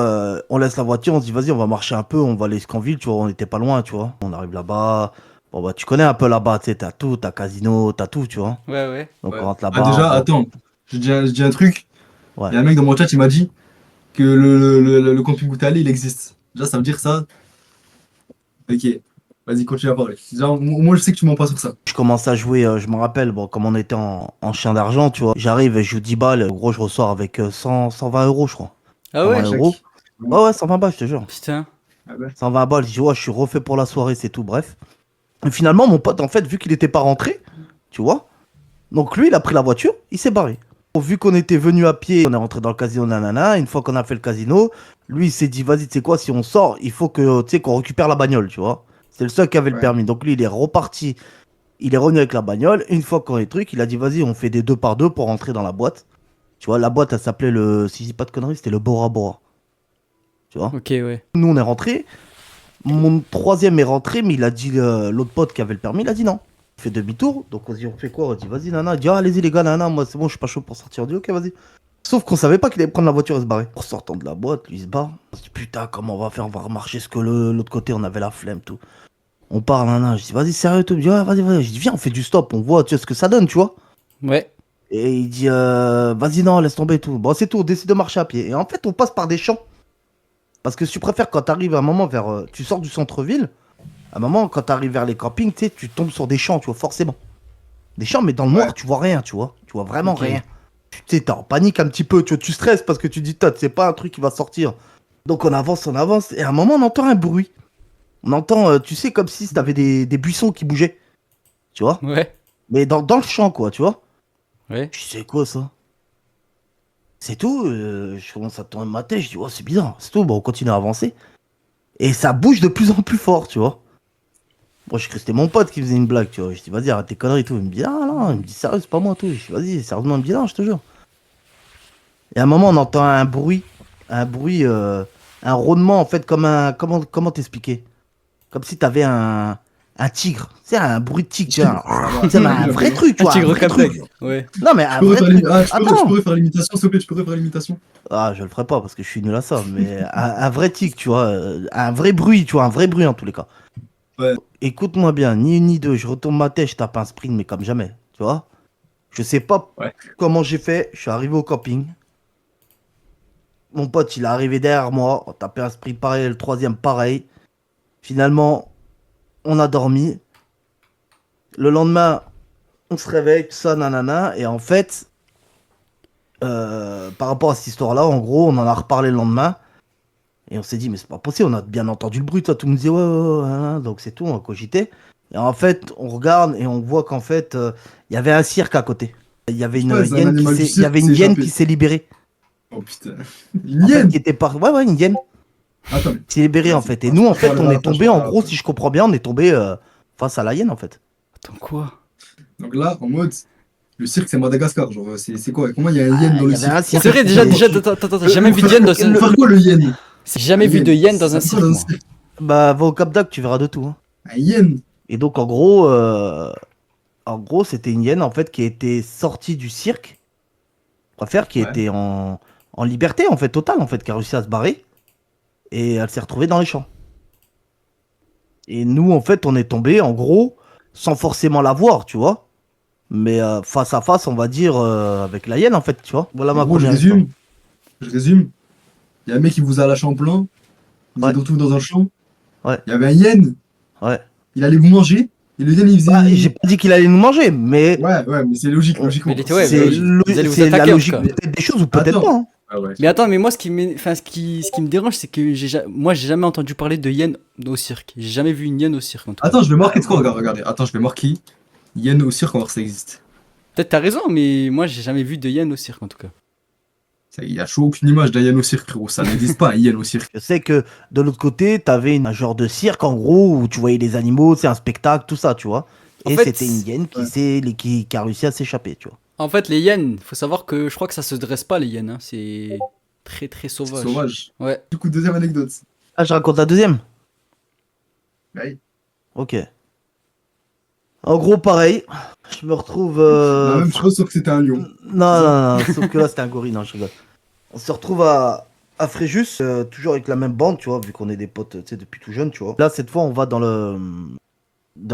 on laisse la voiture. On se dit, vas-y, on va marcher un peu. On va aller jusqu'en ville, tu vois. On était pas loin, tu vois. On arrive là-bas. Bon, bah, tu connais un peu là-bas, tu sais, t'as tout, t'as casino, t'as tout, tu vois. Ouais, ouais. Donc Ouais. on rentre Ah, là-bas. déjà, on- attends. Je dis un truc. Ouais. Il y a un mec dans mon chat, il m'a dit que le camping où t'es allé, il existe. Déjà, ça veut dire ça. Ok. Vas-y, continue à parler. Déjà, moi, je sais que tu mens pas sur ça. Je commence à jouer, je me rappelle, bon, comme on était en chien d'argent, tu vois. J'arrive et je joue 10 balles. En gros, je ressors avec 120 euros, je crois. Ah ouais? 120 euros. Ouais, 120 balles, je te jure. Putain. Ah ouais. 120 balles, je dis, ouais, je suis refait pour la soirée, c'est tout, bref. Et finalement, mon pote, en fait, vu qu'il était pas rentré, tu vois, donc lui, il a pris la voiture, il s'est barré. Vu qu'on était venu à pied, on est rentré dans le casino, nanana. Une fois qu'on a fait le casino, lui, il s'est dit, vas-y, tu sais quoi, si on sort, il faut que, tu sais, qu'on récupère la bagnole, tu vois. C'est le seul qui avait le Ouais. permis. Donc lui, il est reparti. Il est revenu avec la bagnole. Une fois qu'on est truc, il a dit, vas-y, on fait des 2 par 2 pour rentrer dans la boîte. Tu vois, la boîte, elle s'appelait si je dis pas de conneries, c'était le Bora Bora. Tu vois. Ok, ouais. Nous, on est rentré. Mon troisième est rentré, mais il a dit, l'autre pote qui avait le permis, il a dit non. Il fait demi-tour. Donc on se dit, on fait quoi? On dit, vas-y, nana. Il dit, ah, allez-y, les gars, nana, moi, c'est bon, je suis pas chaud pour sortir. On dit, ok, vas-y. Sauf qu'on savait pas qu'il allait prendre la voiture et se barrer. En sortant de la boîte, lui, il se barre. On se dit, putain, comment on va faire? On va remarcher ce que l'autre côté, on avait la flemme, tout. On part, nana. Je dis, vas-y, sérieux, tout. Il dit, ouais, vas-y, vas-y. Je dis, viens, on fait du stop, on voit, tu vois, ce que ça donne, tu vois. Ouais. Et il dit, vas-y, non, laisse tomber et tout. Bon, c'est tout, on décide de marcher à pied. Et en fait, on passe par des champs. Parce que si tu préfères, quand t'arrives à un moment vers. Tu sors du centre-ville, à un moment, quand t'arrives vers les campings, tu sais, tu tombes sur des champs, tu vois, forcément. Des champs, mais dans le noir, Ouais. tu vois rien, tu vois. Tu vois vraiment Ok. rien. Tu sais, t'es en panique un petit peu, tu vois, tu stresses parce que tu dis, c'est pas un truc qui va sortir. Donc on avance, et à un moment, on entend un bruit. On entend, tu sais, comme si t'avais des buissons qui bougeaient, tu vois. Ouais. Mais dans le champ, quoi, tu vois. Ouais. Je sais quoi ça? C'est tout. Je commence à tourner ma tête, je dis, oh, c'est bizarre, c'est tout. Bon, on continue à avancer. Et ça bouge de plus en plus fort, tu vois. Moi, je cru que c'était mon pote qui faisait une blague, tu vois. Je dis, vas-y, arrête tes conneries et tout. Il me dit, ah non, il me dit, sérieux, c'est pas moi, tout. Je dis, vas-y, sérieusement, il me dit, non, je te jure. Et à un moment, on entend un bruit, un rôdement, en fait, comme un. Comment t'expliquer? Comme si t'avais un tigre. C'est un bruit de tigre, tu vois. C'est un vrai truc, tu Un vois. Un tigre vrai capet. truc. Ouais. Non, mais un vrai truc. Je Attends. pourrais faire l'imitation, s'il te plaît, tu pourrais faire l'imitation. Ah, je le ferai pas parce que je suis nul à ça, mais un vrai tic, tu vois, un vrai bruit, tu vois, un vrai bruit en tous les cas. Ouais. Écoute-moi bien, ni une ni deux, je retourne ma tête, je tape un sprint, mais comme jamais, tu vois. Je sais pas Ouais. comment j'ai fait, je suis arrivé au camping. Mon pote, il est arrivé derrière moi, on tapait un sprint pareil, le troisième pareil. Finalement, on a dormi. Le lendemain, on se réveille, tout ça, nanana, et en fait, par rapport à cette histoire-là, en gros, on en a reparlé le lendemain. Et on s'est dit, mais c'est pas possible, on a bien entendu le bruit, toi, tout le monde disait, ouais, ouais, ouais, hein, donc c'est tout, on a cogité. Et en fait, on regarde et on voit qu'en fait, il y avait un cirque à côté. Il y avait une Ouais, c'est un hyène animal du il y cirque avait qui une s'est hyène échappé. qui s'est libérée. Oh putain. Une En fait, hyène. qui était par... Ouais, ouais, une hyène Attends, mais. qui s'est libérée, en Vas-y, fait. Et je nous, en peux fait, parler on à la est fin, je tombé, peux en parler à la gros, fin. si je comprends bien, on est tombé face à la hyène, en fait. Attends, quoi? Donc là, en mode, le cirque, c'est Madagascar. Genre, c'est quoi? Comment il y a un hyène Ah, dans il y le avait un cirque? cirque. C'est vrai, Et- déjà, attends, j'ai jamais Pour vu de faire hyène quoi, dans un. pour faire quoi le hyène? J'ai jamais Un vu de hyène. hyène dans un Ça fait quoi cirque, dans un moi. cirque? Bah, va au Cap d'Agde, tu verras de tout. Hein. Un hyène. Et donc, en gros, c'était une hyène, en fait, qui était sortie du cirque. On préfère, qui Ouais. était en liberté, en fait, totale, en fait, qui a réussi à se barrer. Et elle s'est retrouvée dans les champs. Et nous, en fait, on est tombé, en gros, sans forcément la voir, tu vois. Mais face à face, on va dire, avec la hyène, en fait, tu vois. Voilà En ma gros, je première histoire. résume. Je résume. Il y a un mec qui vous a lâché en plein. Vous Ouais, êtes retrouvé dans un champ. ouais, Il y avait un hyène. ouais. Il allait vous manger. Et le hyène, il Bah, j'ai faisait. pas dit qu'il allait nous manger, mais Ouais, ouais, mais c'est logique, euh, Mais logiquement. il était, ouais, C'est mais logique. ils allaient vous c'est la attaquer, en tout logique cas. peut-être des choses ou peut-être Attends. pas. Hein. Ah ouais. Mais attends, mais moi, enfin, ce qui me dérange, c'est que moi, j'ai jamais entendu parler de hyène au cirque. J'ai jamais vu une hyène au cirque, en tout cas. Attends, je vais marquer de quoi? Regardez. Attends, je vais marquer. Hyène au cirque, on va voir si ça existe. Peut-être t'as raison, mais moi, j'ai jamais vu de hyène au cirque, en tout cas. Il y a chaud aucune image d'un hyène au cirque, frérot. Ça n'existe pas, un hyène au cirque. Je sais que de l'autre côté, t'avais un genre de cirque, en gros, où tu voyais les animaux, c'est un spectacle, tout ça, tu vois. En Et fait, c'était une hyène ouais. qui a réussi à s'échapper, tu vois. En fait, les hyènes, faut savoir que je crois que ça se dresse pas, les hyènes. Hein. C'est très, très C'est sauvage. sauvage. Ouais. Du coup, deuxième anecdote. Ah, je raconte la deuxième? Ouais. Ok. En gros, pareil, je me retrouve... La même chose, sauf que c'était un lion. Non, sauf que là, c'était un gorille, non, je rigole. On se retrouve à Fréjus, toujours avec la même bande, tu vois, vu qu'on est des potes, tu sais, depuis tout jeune, tu vois. Là, cette fois, on va dans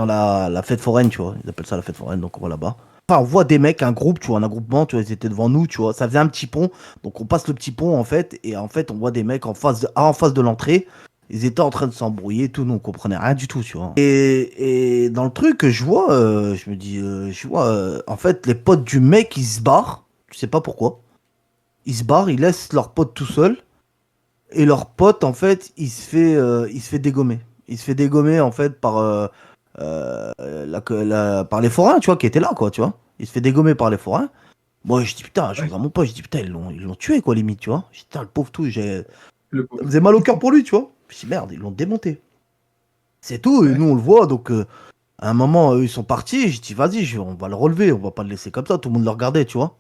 la fête foraine, tu vois. Ils appellent ça la fête foraine, donc on va là-bas. Enfin, on voit des mecs, un groupe, tu vois, un groupement, tu vois, ils étaient devant nous, tu vois. Ça faisait un petit pont, donc on passe le petit pont, en fait, et en fait, on voit des mecs en face de l'entrée. Ils étaient en train de s'embrouiller, tout, nous, on comprenait rien du tout, tu vois. Et dans le truc, je vois, je me dis, en fait, les potes du mec, ils se barrent, je sais pas pourquoi. Ils se barrent, ils laissent leur pote tout seul. Et leur pote, en fait, il se fait dégommer. Il se fait dégommer, en fait, par les forains, tu vois, qui étaient là, quoi, tu vois. Il se fait dégommer par les forains. Moi, je dis, putain, je regarde mon pote, je dis, putain, ils l'ont tué, quoi, limite, tu vois. Je dis, putain, le pauvre tout, ça Le pauvre. me faisait mal au cœur pour lui, tu vois. Je dis, merde, ils l'ont démonté. C'est tout, et Ouais. nous, on le voit, donc, à un moment, eux, ils sont partis. Je dis, vas-y, on va le relever, on va pas le laisser comme ça, tout le monde le regardait, tu vois.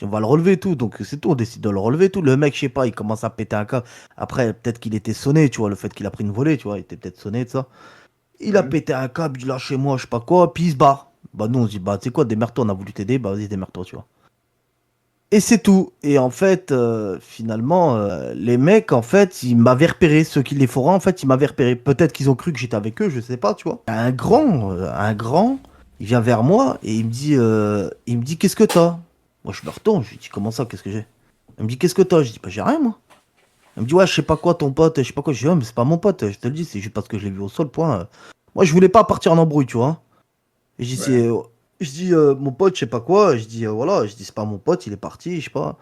On va le relever et tout, donc c'est tout, on décide de le relever et tout. Le mec, je sais pas, il commence à péter un câble. Après, peut-être qu'il était sonné, tu vois, le fait qu'il a pris une volée, tu vois, il était peut-être sonné, tout ça. Il a Ouais. pété un câble, il lâche chez moi, je sais pas quoi, puis il se barre. Bah, nous, on se dit, bah, tu sais quoi, démerde-toi, on a voulu t'aider, bah, vas-y, démerde-toi, tu vois. Et c'est tout. Et en fait, finalement, les mecs, en fait, ils m'avaient repéré, ceux qui les forains, en fait, ils m'avaient repéré. Peut-être qu'ils ont cru que j'étais avec eux, je sais pas, tu vois. Un grand, il vient vers moi et il me dit, qu'est-ce que t'as? Moi, je me retourne, je lui dis, comment ça, qu'est-ce que j'ai? Elle me dit, qu'est-ce que t'as? Je dis, bah, j'ai rien, moi. Elle me dit, ouais, je sais pas quoi, ton pote, je sais pas quoi. Je dis, ouais, mais c'est pas mon pote, je te le dis, c'est juste parce que je l'ai vu au sol, point. Moi, je voulais pas partir en embrouille, tu vois. Et je dis, Ouais. je dis mon pote, je sais pas quoi. Je dis, voilà, je dis, c'est pas mon pote, il est parti, je sais pas.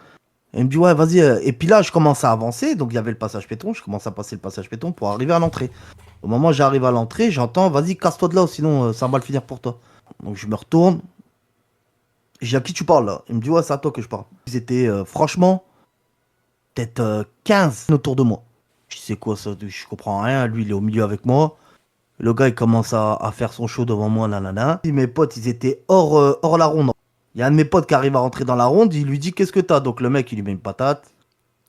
Elle me dit, ouais, vas-y. Et puis là, je commence à avancer, donc il y avait le passage piéton, je commence à passer le passage piéton pour arriver à l'entrée. Au moment où j'arrive à l'entrée, j'entends, vas-y, casse-toi de là, sinon ça va mal finir pour toi. Donc je me retourne, je dis, à qui tu parles là? Il me dit, ouais, c'est à toi que je parle. Ils étaient, franchement, peut-être 15 autour de moi. Je dis, c'est quoi ça? Je comprends rien. Lui, il est au milieu avec moi. Le gars, il commence à faire son show devant moi, nanana. Et mes potes, ils étaient hors la ronde. Il y a un de mes potes qui arrive à rentrer dans la ronde, il lui dit, qu'est-ce que t'as? Donc le mec, il lui met une patate.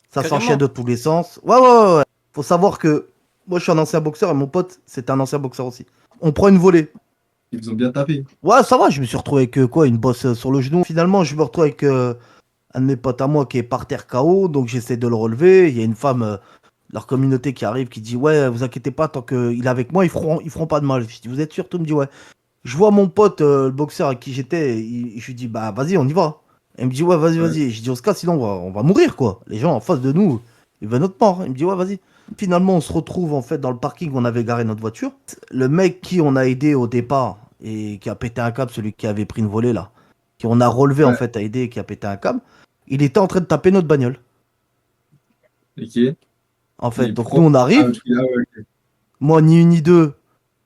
Ça Carrément. s'enchaîne de tous les sens. Ouais. Faut savoir que moi, je suis un ancien boxeur et mon pote, c'est un ancien boxeur aussi. On prend une volée. Ils vous ont bien tapé. Ouais, ça va, je me suis retrouvé avec quoi, une bosse sur le genou. Finalement, je me retrouve avec un de mes potes à moi qui est par terre KO, donc j'essaie de le relever. Il y a une femme, de leur communauté qui arrive, qui dit, ouais, vous inquiétez pas, tant qu'il est avec moi, ils feront pas de mal. Je dis, vous êtes sûr? Tout me dit, ouais. Je vois mon pote, le boxeur avec qui j'étais, je lui dis, bah vas-y, on y va. Elle me dit, ouais, vas-y, Ouais. vas-y. Je dis, on se casse, sinon on va mourir, quoi. Les gens en face de nous, ils veulent notre mort. Il me dit, ouais, vas-y. Finalement, on se retrouve en fait dans le parking où on avait garé notre voiture. Le mec qui on a aidé au départ et qui a pété un câble, celui qui avait pris une volée là, qui on a relevé en Ouais. fait à aider et qui a pété un câble, il était en train de taper notre bagnole. Ok. En fait, Et donc pourquoi- nous on arrive, Ah, ouais, ok. moi ni une ni deux,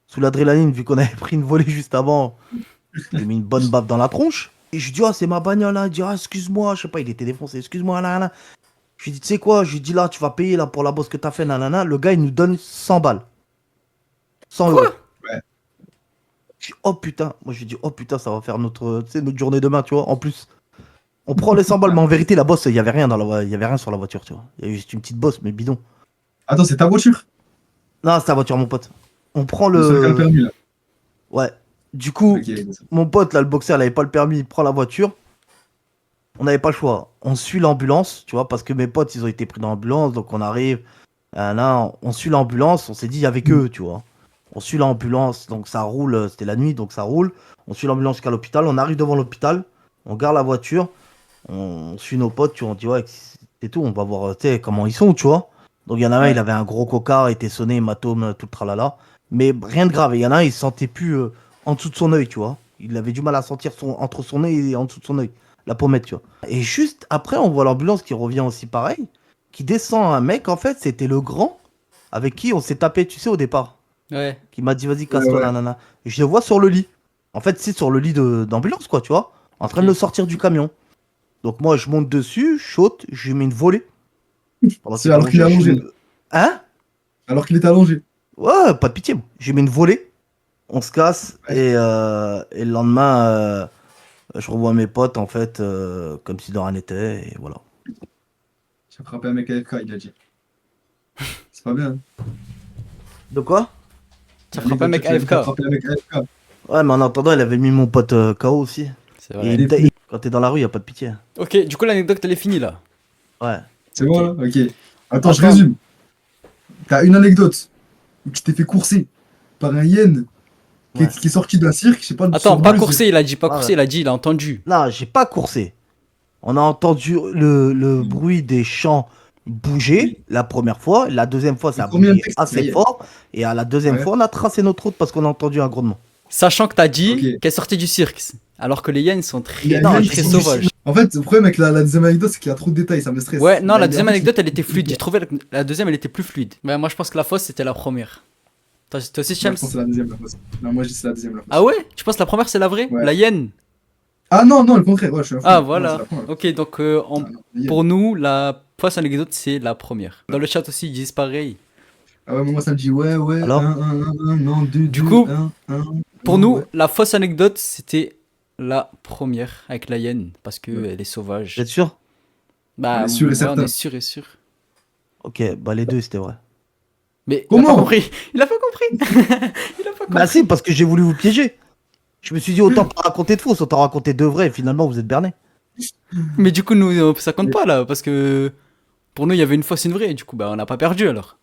sous l'adrénaline, vu qu'on avait pris une volée juste avant, je lui ai mis une bonne baffe dans la tronche. Et je lui dis, ah, c'est ma bagnole là. Il dit, ah, excuse-moi, je sais pas, il était défoncé, excuse-moi, là, là. Je lui dis, tu sais quoi, je lui dis, là, tu vas payer là pour la bosse que t'as fait, nanana. Le gars, il nous donne 100 balles. 100 euros. Ouais. Je dis, oh putain, moi je lui dis, oh putain, ça va faire notre journée demain, tu vois. En plus, on prend les 100 balles, mais en vérité, la bosse, il y avait rien il y avait rien sur la voiture, tu vois. Il y avait juste une petite bosse, mais bidon. Attends, c'est ta voiture? Non, c'est la voiture, mon pote. On prend Le seul qui a le le. permis, là. Ouais. Du coup, Ok. mon pote, là, le boxeur, il avait pas le permis, il prend la voiture. On n'avait pas le choix. On suit l'ambulance, tu vois, parce que mes potes, ils ont été pris dans l'ambulance, donc on arrive. Là, on suit l'ambulance, on s'est dit, il y avait que eux, tu vois. On suit l'ambulance, donc ça roule, c'était la nuit, donc ça roule. On suit l'ambulance jusqu'à l'hôpital, on arrive devant l'hôpital, on garde la voiture, on suit nos potes, tu vois, on dit, ouais, c'est tout, on va voir, tu sais, comment ils sont, tu vois. Donc il y en a un, Ouais. il avait un gros coca, était sonné, hématome, tout le tralala. Mais rien de grave, il y en a un, il se sentait plus en dessous de son œil, tu vois. Il avait du mal à sentir entre son œil et en dessous de son œil, la pommette, tu vois. Et juste après, on voit l'ambulance qui revient aussi pareil, qui descend un mec, en fait, c'était le grand, avec qui on s'est tapé, tu sais, au départ. Ouais. Qui m'a dit, vas-y, casse-toi, Ouais. nanana. Et je le vois sur le lit. En fait, c'est sur le lit d'ambulance, quoi, tu vois. En train de le sortir du camion. Donc moi, je monte dessus, je saute, je lui mets une volée. Pendant C'est alors qu'il est je allongé. lui mets- Hein? Alors qu'il est allongé. Ouais, pas de pitié, moi. Je lui mets une volée. On se casse. Ouais. Et le lendemain, je revois mes potes, en fait, comme si de rien n'était. Et voilà. J'ai frappé un mec AFK, il a dit. C'est pas bien. De quoi? Tu as frappé un mec AFK. T'as frappé un mec AFK. Ouais, mais en attendant, il avait mis mon pote KO aussi. C'est Et vrai. Il est fou. quand t'es dans la rue, y a pas de pitié. Ok, du coup, l'anecdote, elle est finie là. Ouais. C'est bon, là? Ok. Attends, je Attends. résume. T'as une anecdote où tu t'es fait courser par un hyène Ouais. qui est sorti d'un cirque, je sais pas. Attends, son pas bleu, coursé, il a dit pas Ah coursé, ouais. il a dit, il a entendu. Non, j'ai pas coursé. On a entendu le bruit des champs bouger Oui. la première fois. La deuxième fois, ça a combien de bougé textes assez il y a fort. Et à la deuxième Ouais. fois, on a tracé notre route parce qu'on a entendu un grondement. Sachant que t'as dit Ok. qu'elle sortait du cirque. Alors que les hyènes sont Il y a très, un très, hyène très qui sauvages. En fait, le problème avec la deuxième anecdote, c'est qu'il y a trop de détails, ça me stresse. Ouais, non, Il y a- la il y a deuxième un truc anecdote, qui- elle était fluide. J'ai trouvé la deuxième, elle était plus fluide. Ouais, moi, je pense que la fausse, c'était la première. Toi aussi, Moi, Shams? je pense que c'est la deuxième, la fausse. Non, moi, je dis c'est la deuxième, la fausse. Ah ouais? Tu penses que la première, c'est la vraie? Ouais. La hyène? Ah non, non, le contraire, ouais, je suis un fou. Ah, Non, voilà. c'est la première. Ok, donc Ah, non, la hyène. pour nous, la fausse anecdote, c'est la première. Dans le chat aussi, ils disent pareil. Ah ouais, moi, ça me dit ouais, ouais, Alors 1, non, 2, Du coup, 1. Pour nous, la fausse anecdote, c'était la première avec la hyène. Parce que Ouais. elle est sauvage. Vous êtes sûr? Bah, On est sûr et ouais, certain. on est sûr et sûr. Ok, bah les deux, c'était vrai. Mais il a pas Comment compris. Il a pas compris. Il a pas compris. Bah si, parce que j'ai voulu vous piéger. Je me suis dit, autant pas raconter de fausses, autant raconter de vraies. Et finalement, vous êtes berné. Mais du coup, nous, ça compte pas là. Parce que pour nous, il y avait une fausse et une vraie. Du coup, bah, on n'a pas perdu alors.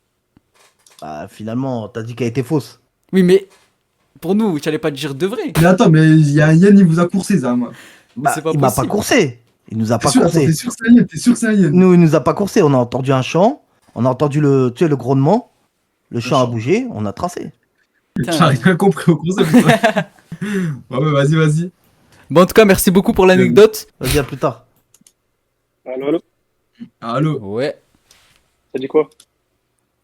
Bah finalement, t'as dit qu'elle était fausse. Oui, mais pour nous, tu allais pas dire de vrai. Mais attends, mais il y a un hyène, il vous a coursé, Zama. Bah, c'est pas il m'a pas possible. coursé. Il nous a T'es pas sûr, attends, coursé. t'es sûr, ça y est. Nous, il nous a pas coursé. On a entendu un chant, on a entendu tu sais, le grondement, le chant a chant. bougé, on a tracé. Putain. J'ai rien compris au concept. Ouais, vas-y, vas-y. Bon, en tout cas, merci beaucoup pour l'anecdote. Vas-y, à plus tard. Allô, allô, Allô, Ouais, ça dit quoi?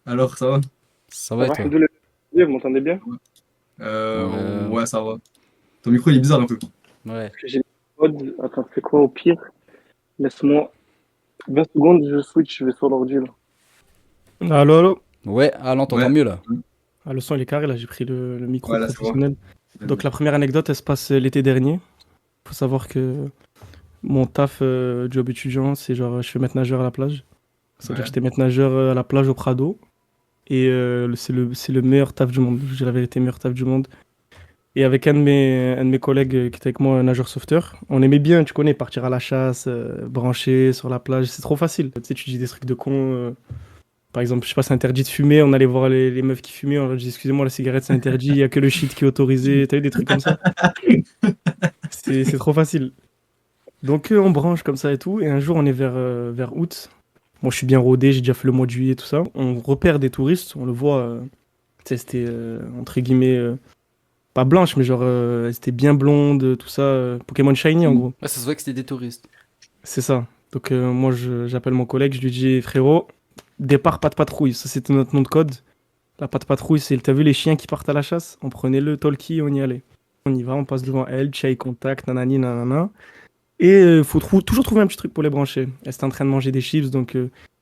alors, ça va? ça va et toi? Alhamdoulilah. Vous m'entendez bien? Ouais, ça va. Ton micro, il est bizarre un peu. Ouais. J'ai le mode. Attends, c'est quoi au pire? Laisse-moi 20 secondes, je switch, je vais sur l'ordi là. Allô, allô. Ouais, Alan, t'entends Ouais. mieux là. Ah, le son il est carré, là j'ai pris le micro Ouais, là, c'est professionnel. Donc la première anecdote elle se passe l'été dernier. Faut savoir que mon taf job étudiant c'est genre je fais maître nageur à la plage. C'est-à-dire Ouais. que j'étais maître nageur à la plage au Prado. Et c'est le meilleur taf du monde. Je dis la vérité, meilleur taf du monde. Et avec un de mes collègues qui était avec moi, un nageur sauveteur, on aimait bien, tu connais, partir à la chasse, brancher sur la plage, c'est trop facile. Tu sais, tu dis des trucs de con. Par exemple, je sais pas, c'est interdit de fumer, on allait voir les meufs qui fumaient, on leur dit excusez-moi, la cigarette c'est interdit, il y a que le shit qui est autorisé, t'as eu des trucs comme ça. C'est trop facile. Donc on branche comme ça et tout, et un jour on est vers août. Moi je suis bien rodé, j'ai déjà fait le mois de juillet, tout ça. On repère des touristes, on le voit, tu sais, c'était entre guillemets, pas blanche, mais genre, elle était bien blonde, tout ça, Pokémon Shiny en gros. Ouais, ça se voit que c'était des touristes. C'est ça. Donc moi j'appelle mon collègue, je lui dis frérot, départ pas de patrouille, ça c'était notre nom de code. La pas de patrouille, c'est t'as vu les chiens qui partent à la chasse? On prenait le talkie, on y allait. On y va, on passe devant elle, eye contact, nanani, nanana. Et faut toujours trouver un petit truc pour les brancher. Elle était en train de manger des chips, donc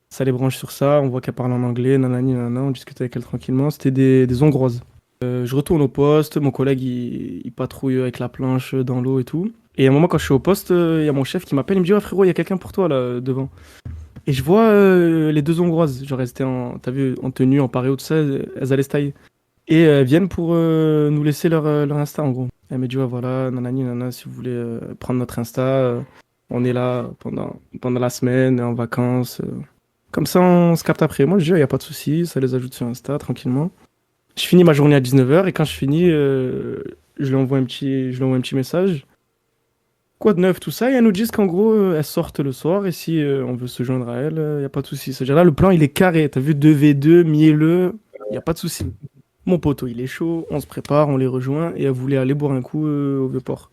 ça les branche sur ça. On voit qu'elle parle en anglais, nanani, nanana. On discute avec elle tranquillement. C'était des Hongroises. Je retourne au poste, mon collègue il patrouille avec la planche dans l'eau et tout. Et à un moment, quand je suis au poste, il y a mon chef qui m'appelle, il me dit ouais, frérot, il y a quelqu'un pour toi là devant. Et je vois les deux Hongroises, genre elles étaient t'as vu, en tenue, en paréo, tout ça, elles allaient se tailler. Et elles viennent pour nous laisser leur Insta en gros. Elle me dit ouais voilà, nanani, nanana, si vous voulez prendre notre Insta, on est là pendant la semaine, en vacances. Comme ça on se capte après. Moi je dis il n'y a pas de souci, ça les ajoute sur Insta tranquillement. Je finis ma journée à 19h et quand je finis, je lui envoie un petit message. Quoi de neuf, tout ça, et elles nous disent qu'en gros, elles sortent le soir, et si on veut se joindre à elles, il n'y a pas de souci. C'est-à-dire là, le plan, il est carré. T'as vu 2v2, mielleux, il n'y a pas de souci. Mon poteau, il est chaud, on se prépare, on les rejoint, et elle voulait aller boire un coup au Vieux-Port.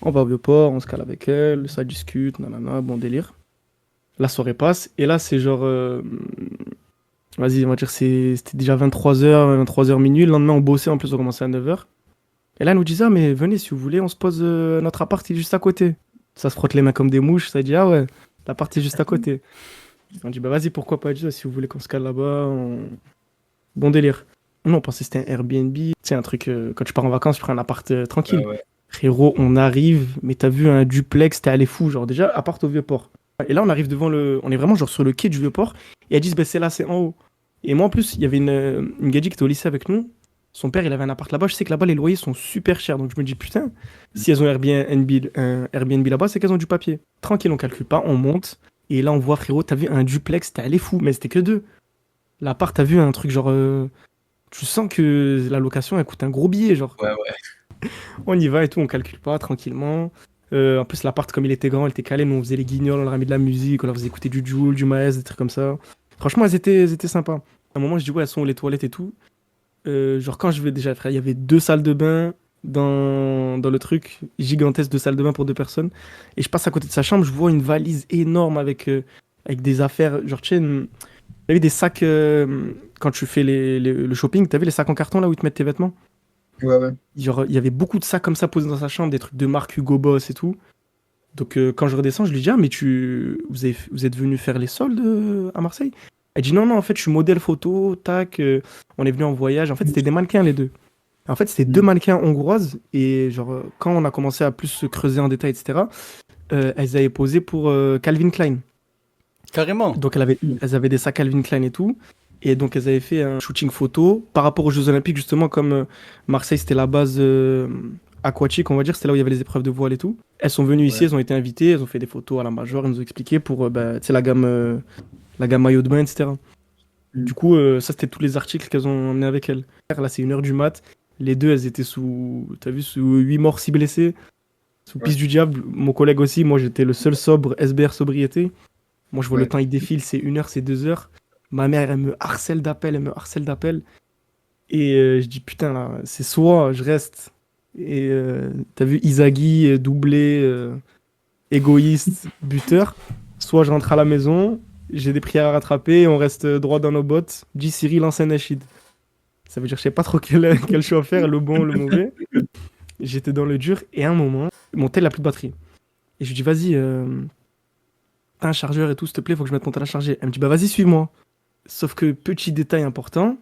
On va au Vieux-Port, on se cale avec elle, ça discute, nanana, bon délire. La soirée passe, et là, c'est genre... vas-y, on va dire, c'était déjà 23h, 23h minuit. Le lendemain, on bossait, en plus, on commençait à 9h. Et là, elle nous disait, ah, mais venez, si vous voulez, on se pose, notre appart est juste à côté. Ça se frotte les mains comme des mouches, ça dit, ah ouais, l'appart est juste à côté. On dit, bah vas-y, pourquoi pas, si vous voulez qu'on se cale là-bas, bon délire. Non, on pensait que c'était un Airbnb, tu sais, un truc, quand tu pars en vacances, tu prends un appart tranquille. Ouais. Frérot, on arrive, mais t'as vu un duplex, t'es allé fou, genre déjà, appart au Vieux-Port. Et là, on arrive on est vraiment genre sur le quai du Vieux-Port, et elles disent, bah c'est là, c'est en haut. Et moi, en plus, il y avait une gadji qui était au lycée avec nous. Son père, il avait un appart là-bas. Je sais que là-bas, les loyers sont super chers. Donc je me dis, putain, si elles ont un Airbnb là-bas, c'est qu'elles ont du papier. Tranquille, on calcule pas, on monte. Et là, on voit, frérot, t'as vu un duplex, t'es allé fou. Mais c'était que deux. L'appart, t'as vu un truc genre. Tu sens que la location, elle coûte un gros billet. Genre. Ouais. On y va et tout, on calcule pas tranquillement. En plus, l'appart, comme il était grand, il était calé. Nous, on faisait les guignols, on leur a mis de la musique, on leur faisait écouter du Jul, du Maes, des trucs comme ça. Franchement, elles étaient sympas. À un moment, je dis, ouais, elles sont où les toilettes et tout. Genre quand je vais déjà, frère, il y avait 2 salles de bain dans le truc gigantesque de salles de bain pour 2 personnes. Et je passe à côté de sa chambre, je vois une valise énorme avec des affaires. Genre, tu sais, t'as vu des sacs quand tu fais le shopping, t'as vu les sacs en carton là où ils te mettent tes vêtements? Ouais. Genre, il y avait beaucoup de sacs comme ça posés dans sa chambre, des trucs de marque Hugo Boss et tout. Donc quand je redescends, je lui dis, ah, mais vous êtes venu faire les soldes à Marseille? Elle dit non, en fait, je suis modèle photo, tac, on est venu en voyage. En fait, c'était des mannequins, les deux. En fait, c'était 2 mannequins hongroises. Et genre, quand on a commencé à plus se creuser en détail, etc., elles avaient posé pour Calvin Klein. Carrément. Donc, elles avaient des sacs Calvin Klein et tout. Et donc, elles avaient fait un shooting photo par rapport aux Jeux Olympiques, justement, comme Marseille, c'était la base aquatique, on va dire. C'était là où il y avait les épreuves de voile et tout. Elles sont venues ici, elles ont été invitées, elles ont fait des photos à la Major, elles nous ont expliqué pour, tu sais, la gamme maillot de bain, etc. Du coup, ça, c'était tous les articles qu'elles ont emmenés avec elles. Là, c'est 1h du mat. Les deux, elles étaient sous 8 morts, 6 blessés. Sous piste du diable, mon collègue aussi, moi j'étais le seul sobre, SBR sobriété. Moi je vois le temps il défile, c'est 1 heure, c'est 2 heures. Ma mère elle me harcèle d'appels, Et je dis putain là, c'est soit je reste et t'as vu Izagi, doublé, égoïste, buteur, soit je rentre à la maison, j'ai des prières à rattraper et on reste droit dans nos bottes. Dit Cyril lance un Nashid. Ça veut dire je sais pas trop quel choix faire, le bon ou le mauvais. J'étais dans le dur et à un moment, mon tel a plus de batterie. Et je lui dis vas-y, t'as un chargeur et tout, s'il te plaît, faut que je mette mon tel à charger. Elle me dit bah vas-y, suis-moi. Sauf que petit détail important,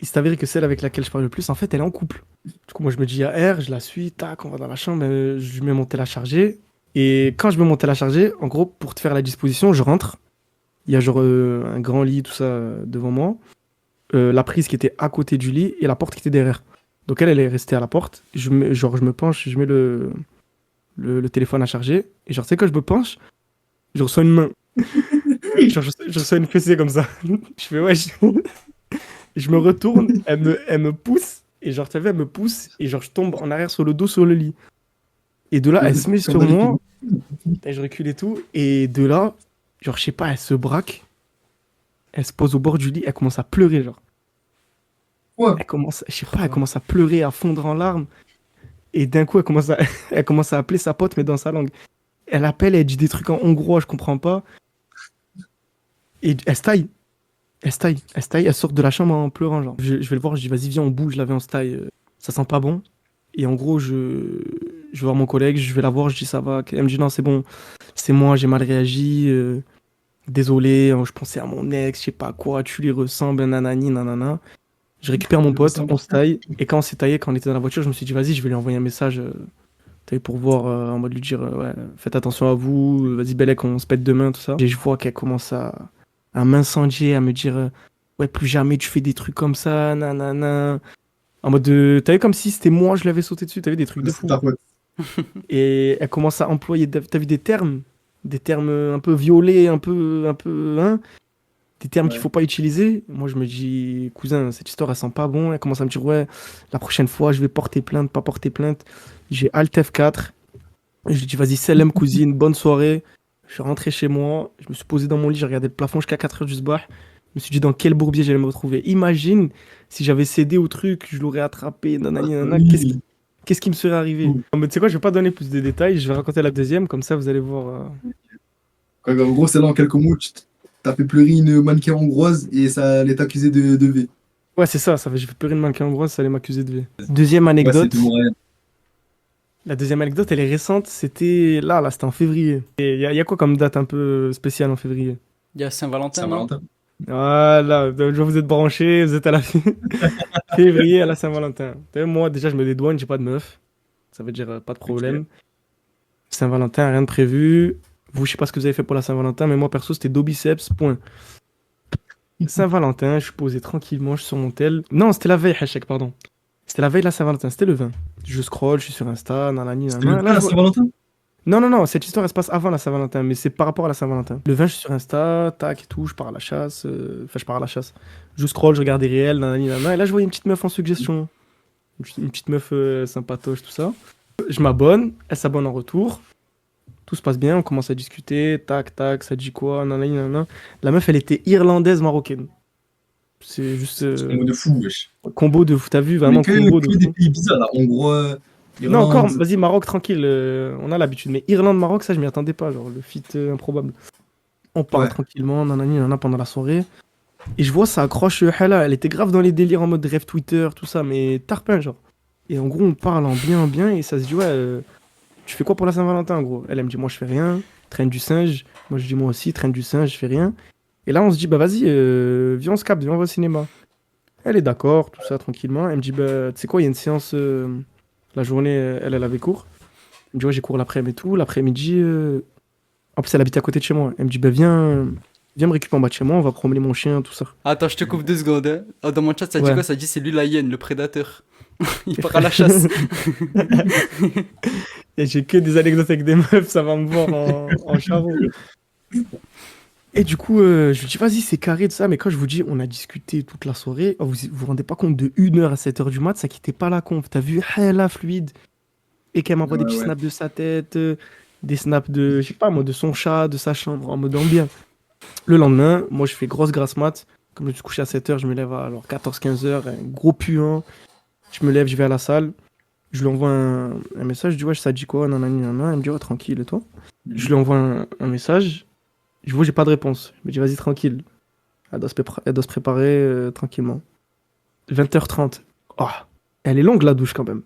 il s'est avéré que celle avec laquelle je parle le plus, en fait, elle est en couple. Du coup, moi je me dis à R, je la suis, tac, on va dans la chambre, je mets mon tel à charger. Et quand je mets mon tel à charger, en gros, pour te faire la disposition, je rentre. Il y a genre un grand lit, tout ça devant moi. La prise qui était à côté du lit et la porte qui était derrière. Donc elle est restée à la porte. Je me penche, je mets le téléphone à charger. Et genre, tu sais, quand je me penche, je reçois une main. Genre, je reçois une fessée comme ça. Je fais ouais. Je me retourne, elle me pousse. Et genre, tu vois, elle me pousse. Et genre, je tombe en arrière sur le dos, sur le lit. Et de là, elle se met sur moi. Et je recule et tout. Et de là, genre, je sais pas, elle se braque. Elle se pose au bord du lit. Elle commence à pleurer, genre. Ouais. Elle commence, je sais pas, elle commence à pleurer, à fondre en larmes. Et d'un coup, elle commence à appeler sa pote, mais dans sa langue. Elle appelle, elle dit des trucs en hongrois, je comprends pas. Et elle se taille. Elle sort de la chambre en pleurant, genre. Je vais le voir, je dis, vas-y, viens, on bouge, la vie, on se taille. Ça sent pas bon. Et en gros, je vais voir mon collègue, je vais la voir, je dis, ça va. Elle me dit, non, c'est bon, c'est moi, j'ai mal réagi. Désolé, je pensais à mon ex, je sais pas quoi, tu lui ressembles, nanani, nanana. Je récupère mon pote, on se taille. Et quand on s'est taillé, quand on était dans la voiture, je me suis dit, vas-y, je vais lui envoyer un message pour voir, en mode lui dire, ouais, faites attention à vous, vas-y, Belek, on se pète demain, tout ça. Et je vois qu'elle commence à m'incendier, à me dire, ouais, plus jamais tu fais des trucs comme ça, nanana. En mode de. T'as vu comme si c'était moi, je l'avais sauté dessus, t'as vu des trucs de fou. Et elle commence à employer, t'as vu des termes un peu violets, un peu, hein, des termes qu'il faut pas utiliser. Moi, je me dis, cousin, cette histoire, elle sent pas bon. Elle commence à me dire, ouais, la prochaine fois, je vais porter plainte, pas porter plainte. J'ai Alt F4. Je lui dis, vas-y, salam, cousine, bonne soirée. Je suis rentré chez moi. Je me suis posé dans mon lit, j'ai regardé le plafond jusqu'à 4h du soir. Je me suis dit, dans quel bourbier j'allais me retrouver. Imagine si j'avais cédé au truc, je l'aurais attrapé, nanani, nanana. Qu'est-ce qui me serait arrivé? Mais tu sais quoi, je vais pas donner plus de détails. Je vais raconter la deuxième, comme ça, vous allez voir. Ouais, en gros, c'est là, en quelques mots, tu t'as fait pleurer une mannequin hongroise et ça allait t'accuser de V. Ouais, c'est ça. J'ai fait pleurer une mannequin hongroise, ça allait m'accuser de V. Deuxième anecdote. La deuxième anecdote, elle est récente. C'était là, c'était en février. Et il y a quoi comme date un peu spéciale en février? Il y a Saint-Valentin, non? Saint-Valentin. Voilà, vous êtes branchés, vous êtes à la février à la Saint-Valentin. Moi, déjà, je me dédouane, j'ai pas de meuf. Ça veut dire pas de problème. Saint-Valentin, rien de prévu. Vous, je sais pas ce que vous avez fait pour la Saint-Valentin, mais moi, perso, c'était dos biceps, point. Saint-Valentin, je suis posé tranquillement, je suis sur mon tel. Non, c'était la veille, Hachek, pardon. C'était la veille de la Saint-Valentin, c'était le 20. Je scroll, je suis sur Insta, nanani, C'était nanana. le la Saint-Valentin? Non, cette histoire, elle se passe avant la Saint-Valentin, mais c'est par rapport à la Saint-Valentin. Le 20, je suis sur Insta, tac et tout, je pars à la chasse. Enfin, je pars à la chasse. Je scroll, je regarde des réels, nanani, nanana. Et là, je vois une petite meuf en suggestion. Une petite meuf sympatoche, tout ça. Je m'abonne, elle s'abonne en retour. Tout se passe bien, on commence à discuter, tac, tac, ça dit quoi, nanani, nanana. La meuf, elle était irlandaise-marocaine. C'est juste. C'est un mot de fou, wesh. Combo de fou, t'as vu, vraiment Mais combo de que fou. des pays bizarres, là. Hongrois, Non, Irlande. encore, vas-y, Maroc, tranquille, on a l'habitude. Mais Irlande-Maroc, ça, je m'y attendais pas, genre, le feat improbable. On parle Ouais. tranquillement, nanani, nanana, pendant la soirée. Et je vois, ça accroche Hala, elle était grave dans les délires en mode rêve Twitter, tout ça, mais tarpin, genre. Et en gros, on parle en bien, et ça se dit, ouais, tu fais quoi pour la Saint-Valentin, en gros? Elle me dit, moi, je fais rien, traîne du singe. Moi, je dis, moi aussi, traîne du singe, je fais rien. Et là, on se dit, bah, vas-y, viens, on se capte, viens, on va au cinéma. Elle est d'accord, tout ça, tranquillement. Elle me dit, bah, tu sais quoi, il y a une séance. La journée, elle avait cours. Elle me dit, ouais, j'ai cours l'après-midi et tout. L'après-midi, en plus, elle habite à côté de chez moi. Elle me dit, bah, viens me récupérer en bas de chez moi, on va promener mon chien, tout ça. Attends, je te coupe 2 secondes. Hein. Oh, dans mon chat, ça dit Ouais. quoi? Ça dit c'est lui la hyène, le prédateur. Il part à la chasse. Et j'ai que des anecdotes avec des meufs, ça va me voir en charreau. Et du coup, je lui dis, vas-y, c'est carré de ça. Mais quand je vous dis, on a discuté toute la soirée, vous vous rendez pas compte de 1h à 7h du mat, ça quittait pas la conf. T'as vu, la fluide. et qu'elle m'envoie des Ouais, petits ouais. snaps de sa tête, des snaps de, je sais pas moi, de son chat, de sa chambre, en mode ambiant. Le lendemain, moi je fais grosse grasse mat. Comme je me suis couché à 7h, je me lève à alors 14-15h, un gros puant. Je me lève, je vais à la salle. Je lui envoie un message, je dis ouais, ça dit quoi, nanani, nanana. Elle me dit ouais, tranquille, et toi? Je lui envoie un message. Je vois, j'ai pas de réponse. Je me dis vas-y, tranquille. Elle doit se préparer tranquillement. 20h30. Oh, elle est longue la douche quand même.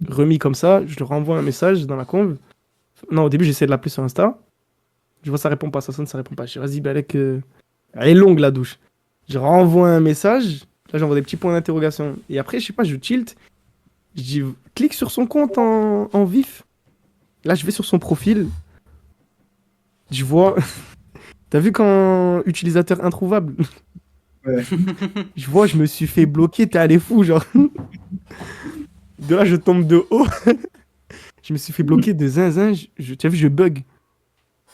Remis comme ça, je lui renvoie un message dans la conve. Non, au début, j'essaie de l'appeler sur Insta. Je vois, ça répond pas, ça sonne, ça répond pas. Je dis vas-y, Balek, elle est longue la douche. Je renvoie un message. Là, j'envoie des petits points d'interrogation. Et après, je sais pas, je tilt. Je dis clique sur son compte en vif. Là, je vais sur son profil. Je vois. T'as vu quand utilisateur introuvable? Ouais. Je vois, je me suis fait bloquer, t'es allé fou, genre. De là, je tombe de haut. Je me suis fait bloquer de zinzin. Tu as vu, je bug.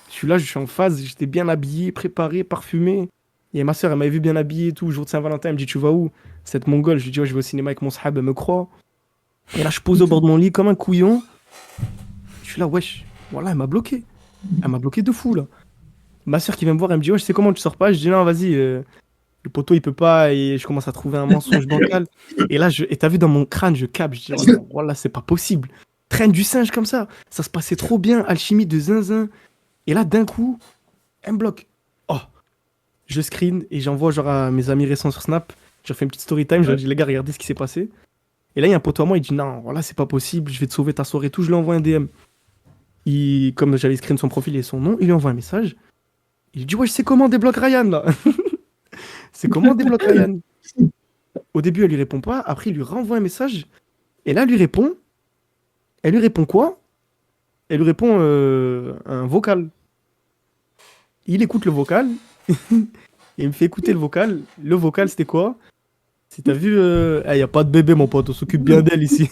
Je suis là, je suis en phase. J'étais bien habillé, préparé, parfumé. Et ma soeur, elle m'avait vu bien habillé et tout. Jour de Saint-Valentin, elle me dit tu vas où? Cette mongole. Je lui dis ouais, je vais au cinéma avec mon sahab, elle me croit. Et là, je pose au bord de mon lit comme un couillon. Je suis là, wesh. Voilà, elle m'a bloqué. Elle m'a bloqué de fou, là. Ma soeur qui vient me voir, elle me dit, ouais, je sais comment tu sors pas. Je dis, non, vas-y, le poteau, il peut pas. Et je commence à trouver un mensonge bancal. Et là, et t'as vu dans mon crâne, je capte. Je dis, oh, non, voilà, c'est pas possible. Traîne du singe comme ça. Ça se passait trop bien. Alchimie de zinzin. Et là, d'un coup, elle me bloque. Oh, je screen et j'envoie genre à mes amis récents sur Snap. Je fais une petite story time. Je leur dis, les gars, regardez ce qui s'est passé. Et là, il y a un poteau à moi, il dit, non, voilà, c'est pas possible. Je vais te sauver ta soirée et tout. Je lui envoie un DM. Comme j'avais screen son profil et son nom, il lui envoie un message. Il dit, ouais, je sais comment on débloque Ryan, là. C'est comment on débloque Ryan. Au début, elle lui répond pas. Après, il lui renvoie un message. Et là, elle lui répond. Elle lui répond quoi? Elle lui répond un vocal. Il écoute le vocal. Et il me fait écouter le vocal. Le vocal, c'était quoi? Si t'as vu, il n'y a pas de bébé, mon pote. On s'occupe bien d'elle ici.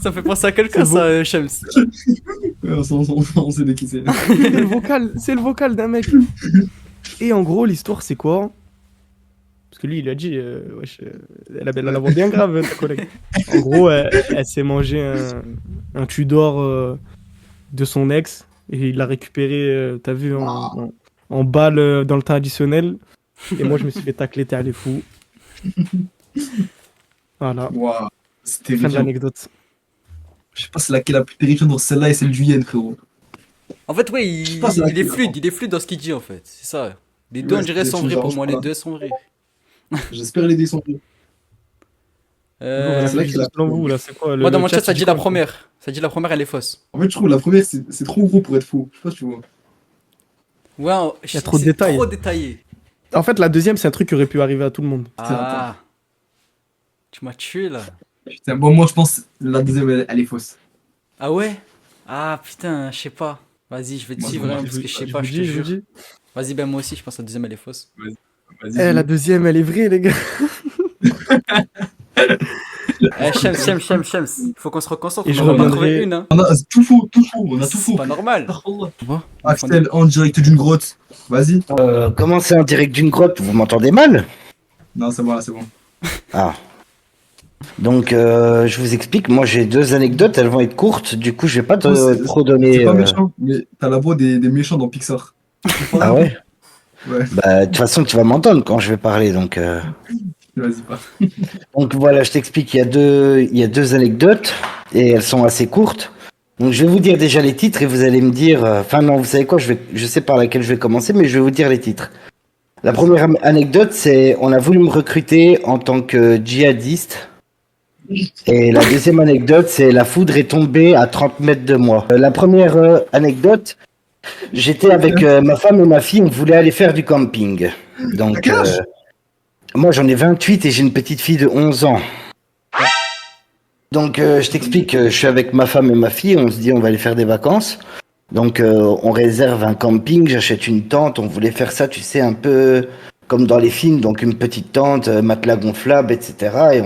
Ça fait penser à quelqu'un, C'est ça, Shams. Ouais, on sait de qui c'est. C'est le vocal d'un mec. Et en gros, l'histoire, c'est quoi? Parce que lui, il a dit, wesh, elle a la voix bien grave, ta collègue. En gros, elle s'est mangé un Tudor de son ex. Et il l'a récupéré, t'as vu, en balle dans le temps additionnel. Et moi, je me suis fait tacler, t'es allé fou. Voilà, Waouh, c'est fin de terrifiant. l'anecdote. Je sais pas c'est laquelle la plus terrifiante dans celle-là et celle du Yen, frérot. En fait, ouais, pas, c'est il est laquelle, fluide, il est fluide dans ce qu'il dit, en fait. C'est ça. Les deux, Ouais, on dirait, sont tu me vrais pour déranges moi. pas, Les là. deux sont vrais. J'espère les descendre. Bonjour, la c'est vrai musique, qu'il a- selon vous, là, c'est quoi? Moi, dans le mon chat, ça il dit quoi, la première. Ça dit la première, elle est fausse. En fait, je trouve la première, c'est trop gros pour être faux. Je sais pas si tu vois. Ouais, y a trop de c'est détails. trop détaillé. En fait, la deuxième, c'est un truc qui aurait pu arriver à tout le monde. Ah. Tu m'as tué, là. Putain, bon, moi, je pense la deuxième, elle est fausse. Ah ouais? Ah, putain, je sais pas. Vas-y, je vais te Moi, suivre, je- hein, je parce que je sais Je pas, vous je te dis, je vous jure. dis. Vas-y, ben moi aussi, je pense que la deuxième, elle est fausse. Vas-y. Eh, la deuxième, elle est vraie, les gars. Eh, Shams. Faut qu'on se reconcentre. Et On je en a pas reviendrai- trouvé une, hein. On a tout faux, on a tout C'est faux. pas normal. Tu vois? Axel en direct d'une grotte. Vas-y. Comment c'est en direct d'une grotte? Vous m'entendez mal? Non, c'est bon, là, c'est bon. Ah. Donc, je vous explique. Moi, j'ai deux anecdotes. Elles vont être courtes. Du coup, je vais pas C'est- trop donner. C'est pas méchant, mais t'as la voix des méchants dans Pixar. Ah ouais? Ouais, Bah, de toute façon, tu vas m'entendre quand je vais parler. Donc, vas-y, pas. donc voilà, je t'explique. Il y a deux anecdotes et elles sont assez courtes. Donc, je vais vous dire déjà les titres et vous allez me dire. Enfin, non, vous savez quoi? Je sais par laquelle je vais commencer, mais je vais vous dire les titres. La première anecdote, c'est on a voulu me recruter en tant que djihadiste. Et la deuxième anecdote, c'est la foudre est tombée à 30 mètres de moi. La première anecdote, j'étais avec ma femme et ma fille, on voulait aller faire du camping. Donc, quel âge moi j'en ai 28 et j'ai une petite fille de 11 ans. Donc, je t'explique, je suis avec ma femme et ma fille, on se dit on va aller faire des vacances. Donc, on réserve un camping, j'achète une tente, on voulait faire ça, tu sais, un peu comme dans les films, donc une petite tente, matelas gonflable, etc. Et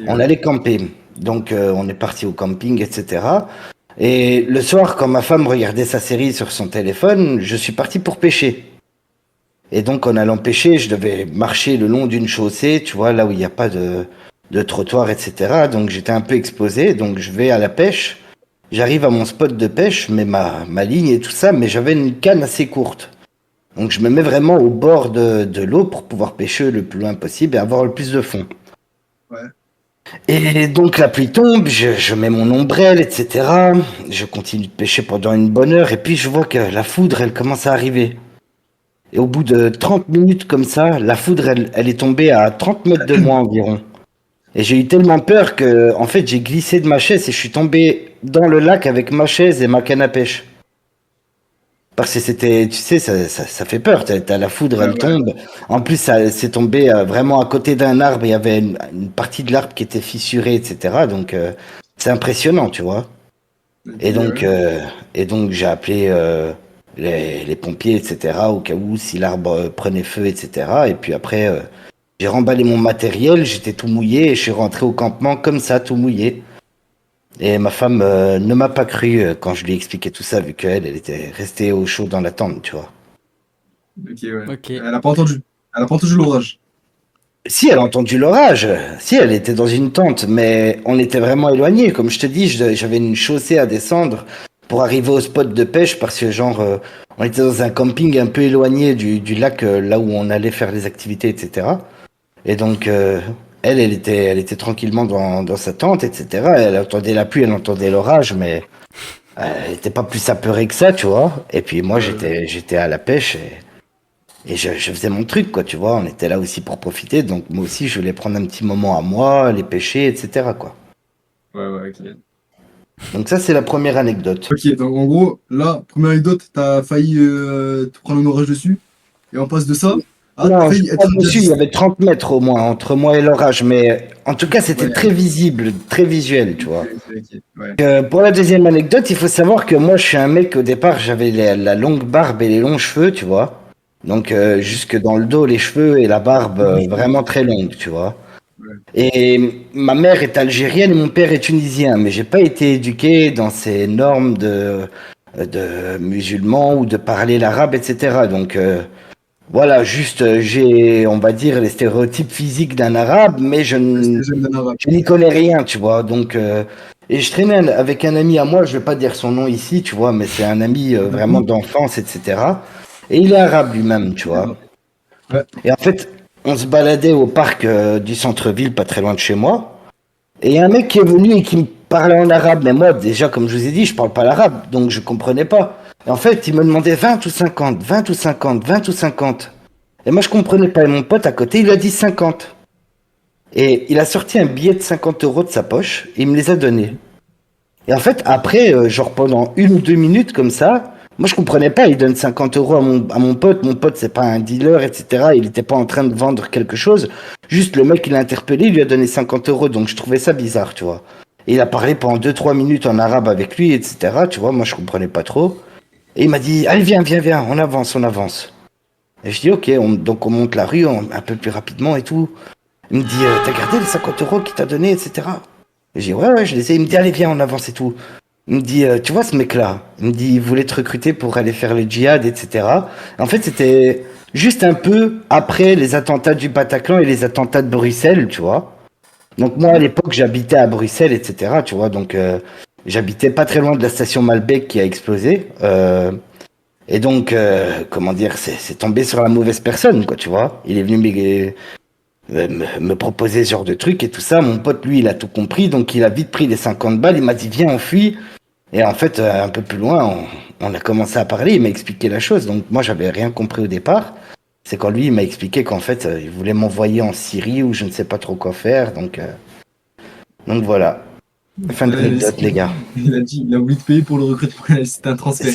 on allait camper. Donc, on est parti au camping, etc. Et le soir, quand ma femme regardait sa série sur son téléphone, je suis parti pour pêcher. Et donc, en allant pêcher, je devais marcher le long d'une chaussée, tu vois, là où il n'y a pas de trottoir, etc. Donc j'étais un peu exposé, donc je vais à la pêche. J'arrive à mon spot de pêche, mais ma ligne et tout ça, mais j'avais une canne assez courte. Donc je me mets vraiment au bord de l'eau pour pouvoir pêcher le plus loin possible et avoir le plus de fond. Ouais. Et donc la pluie tombe, je mets mon ombrelle, etc. Je continue de pêcher pendant une bonne heure et puis je vois que la foudre, elle commence à arriver. Et au bout de 30 minutes comme ça, la foudre, elle est tombée à 30 mètres de moi environ. Et j'ai eu tellement peur que, en fait, j'ai glissé de ma chaise et je suis tombé dans le lac avec ma chaise et ma canne à pêche. Parce que c'était, tu sais, ça fait peur. T'as la foudre, elle tombe. En plus, ça c'est tombé vraiment à côté d'un arbre. Il y avait une partie de l'arbre qui était fissurée, etc. Donc, c'est impressionnant, tu vois. Et donc, j'ai appelé les pompiers, etc. Au cas où si l'arbre prenait feu, etc. Et puis après, j'ai remballé mon matériel. J'étais tout mouillé et je suis rentré au campement comme ça, tout mouillé. Et ma femme ne m'a pas cru quand je lui ai expliqué tout ça, vu qu'elle, elle était restée au chaud dans la tente, tu vois. Ok, ouais. Ok. Elle a pas entendu. Elle a pas entendu l'orage. Si, elle a entendu l'orage. Si, elle était dans une tente, mais on était vraiment éloignés. Comme je te dis, j'avais une chaussée à descendre pour arriver au spot de pêche parce que, genre, on était dans un camping un peu éloigné du lac, là où on allait faire les activités, etc. Et donc, elle était tranquillement dans sa tente, etc. Elle entendait la pluie, elle entendait l'orage, mais elle était pas plus apeurée que ça, tu vois. Et puis moi, j'étais à la pêche et je faisais mon truc, quoi, tu vois. On était là aussi pour profiter, donc moi aussi, je voulais prendre un petit moment à moi, aller pêcher, etc., quoi. Ouais, ok. Donc ça, c'est la première anecdote. Ok, donc en gros, là, première anecdote, t'as failli te prendre un orage dessus. Et en passe de ça, t'as Non, je failli suis pas être dessus, il y avait 30 mètres au moins entre moi et l'orage, mais en tout cas, c'était Ouais. très visible, très visuel, tu vois. Ok, ouais. Pour la deuxième anecdote, il faut savoir que moi, je suis un mec, au départ, j'avais la longue barbe et les longs cheveux, tu vois. Donc, jusque dans le dos, les cheveux et la barbe vraiment très longue, tu vois. Ouais. Et ma mère est algérienne et mon père est tunisien, mais j'ai pas été éduqué dans ces normes de musulmans ou de parler l'arabe, etc. Donc, voilà, juste, j'ai, on va dire, les stéréotypes physiques d'un arabe, mais C'était jeune d'un arabe. je n'y connais rien, tu vois. Donc, et je traînais avec un ami à moi, je vais pas dire son nom ici, tu vois, mais c'est un ami vraiment d'enfance, etc. Et il est arabe lui-même, tu vois. Ouais. Et en fait, on se baladait au parc du centre-ville, pas très loin de chez moi. Et il y a un mec qui est venu et qui me parlait en arabe. Mais moi, déjà, comme je vous ai dit, je parle pas l'arabe, donc je comprenais pas. Et en fait, il me demandait 20 ou 50, 20 ou 50, 20 ou 50. Et moi, je comprenais pas. Et mon pote à côté, il a dit 50. Et il a sorti un billet de 50 euros de sa poche et il me les a donnés. Et en fait, après, genre pendant 1 ou 2 minutes comme ça, moi je comprenais pas. Il donne 50 euros à mon pote. Mon pote, c'est pas un dealer, etc. Il était pas en train de vendre quelque chose. Juste le mec, il l'a interpellé, il lui a donné 50 euros. Donc je trouvais ça bizarre, tu vois. Et il a parlé pendant 2, 3 minutes en arabe avec lui, etc. Tu vois, moi je comprenais pas trop. Et il m'a dit, allez, viens, on avance, on avance. Et je dis, ok, donc on monte la rue un peu plus rapidement et tout. Il me dit, t'as gardé les 50 euros qu'il t'a donné, etc. Et j'ai dit, ouais, je les ai. Il me dit, allez, viens, on avance et tout. Il me dit, tu vois ce mec-là? Il me dit, il voulait te recruter pour aller faire le djihad, etc. En fait, c'était juste un peu après les attentats du Bataclan et les attentats de Bruxelles, tu vois. Donc moi, à l'époque, j'habitais à Bruxelles, etc. Tu vois, donc j'habitais pas très loin de la station Malbec qui a explosé. Et donc, comment dire, c'est tombé sur la mauvaise personne, quoi, tu vois. Il est venu me proposer ce genre de truc et tout ça. Mon pote, lui, il a tout compris, donc il a vite pris les 50 balles. Il m'a dit, viens, on fuit. Et en fait, un peu plus loin, on a commencé à parler. Il m'a expliqué la chose. Donc moi, j'avais rien compris au départ. C'est quand lui, il m'a expliqué qu'en fait, il voulait m'envoyer en Syrie ou je ne sais pas trop quoi faire. Donc voilà. Fin de l'anecdote, les gars. Il a oublié de payer pour le recrutement. C'était un transfert.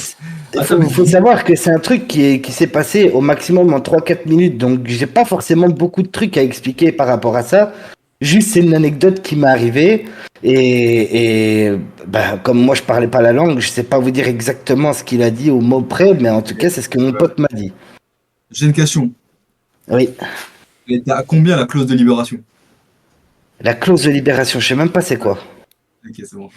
Il faut savoir que c'est un truc qui s'est passé au maximum en 3-4 minutes, donc j'ai pas forcément beaucoup de trucs à expliquer par rapport à ça. Juste, c'est une anecdote qui m'est arrivée et bah, comme moi je parlais pas la langue, je sais pas vous dire exactement ce qu'il a dit au mot près, mais en tout cas, c'est ce que mon pote m'a dit. J'ai une question. Oui. Elle était à combien la clause de libération? La clause de libération, je sais même pas c'est quoi. Ok, c'est bon.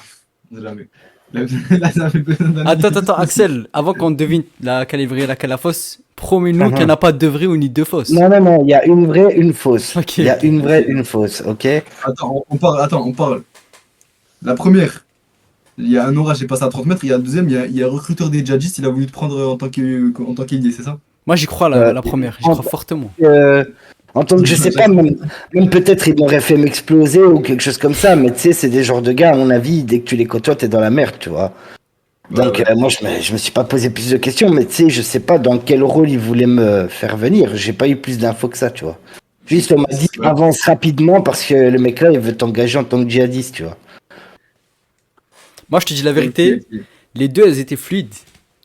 On est jamais. Là, ça fait besoin d'un Attends, Axel, avant qu'on devine laquelle est vraie et laquelle est fausse, promets-nous qu'il n'y en a pas deux vraies ou ni deux fausses. Non, il y a une vraie, une fausse. Ok. Il y a une vraie, une fausse, ok? Attends, on parle. La première, il y a un orage, j'ai passé à 30 mètres. Il y a la deuxième, il y a un recruteur des djihadistes, il a voulu te prendre en tant qu'ailier, c'est ça? Moi, j'y crois, la première, j'y crois fortement. En tant que, je sais pas, même peut-être il m'aurait fait m'exploser ou quelque chose comme ça, mais tu sais, c'est des genres de gars, à mon avis, dès que tu les côtoies, t'es dans la merde, tu vois. Donc, Ouais. moi, je me suis pas posé plus de questions, mais tu sais, je sais pas dans quel rôle il voulait me faire venir. J'ai pas eu plus d'infos que ça, tu vois. Juste, on m'a dit, Ouais. avance rapidement parce que le mec là, il veut t'engager en tant que djihadiste, tu vois. Moi, je te dis la vérité, Ok, ok. les deux, elles étaient fluides.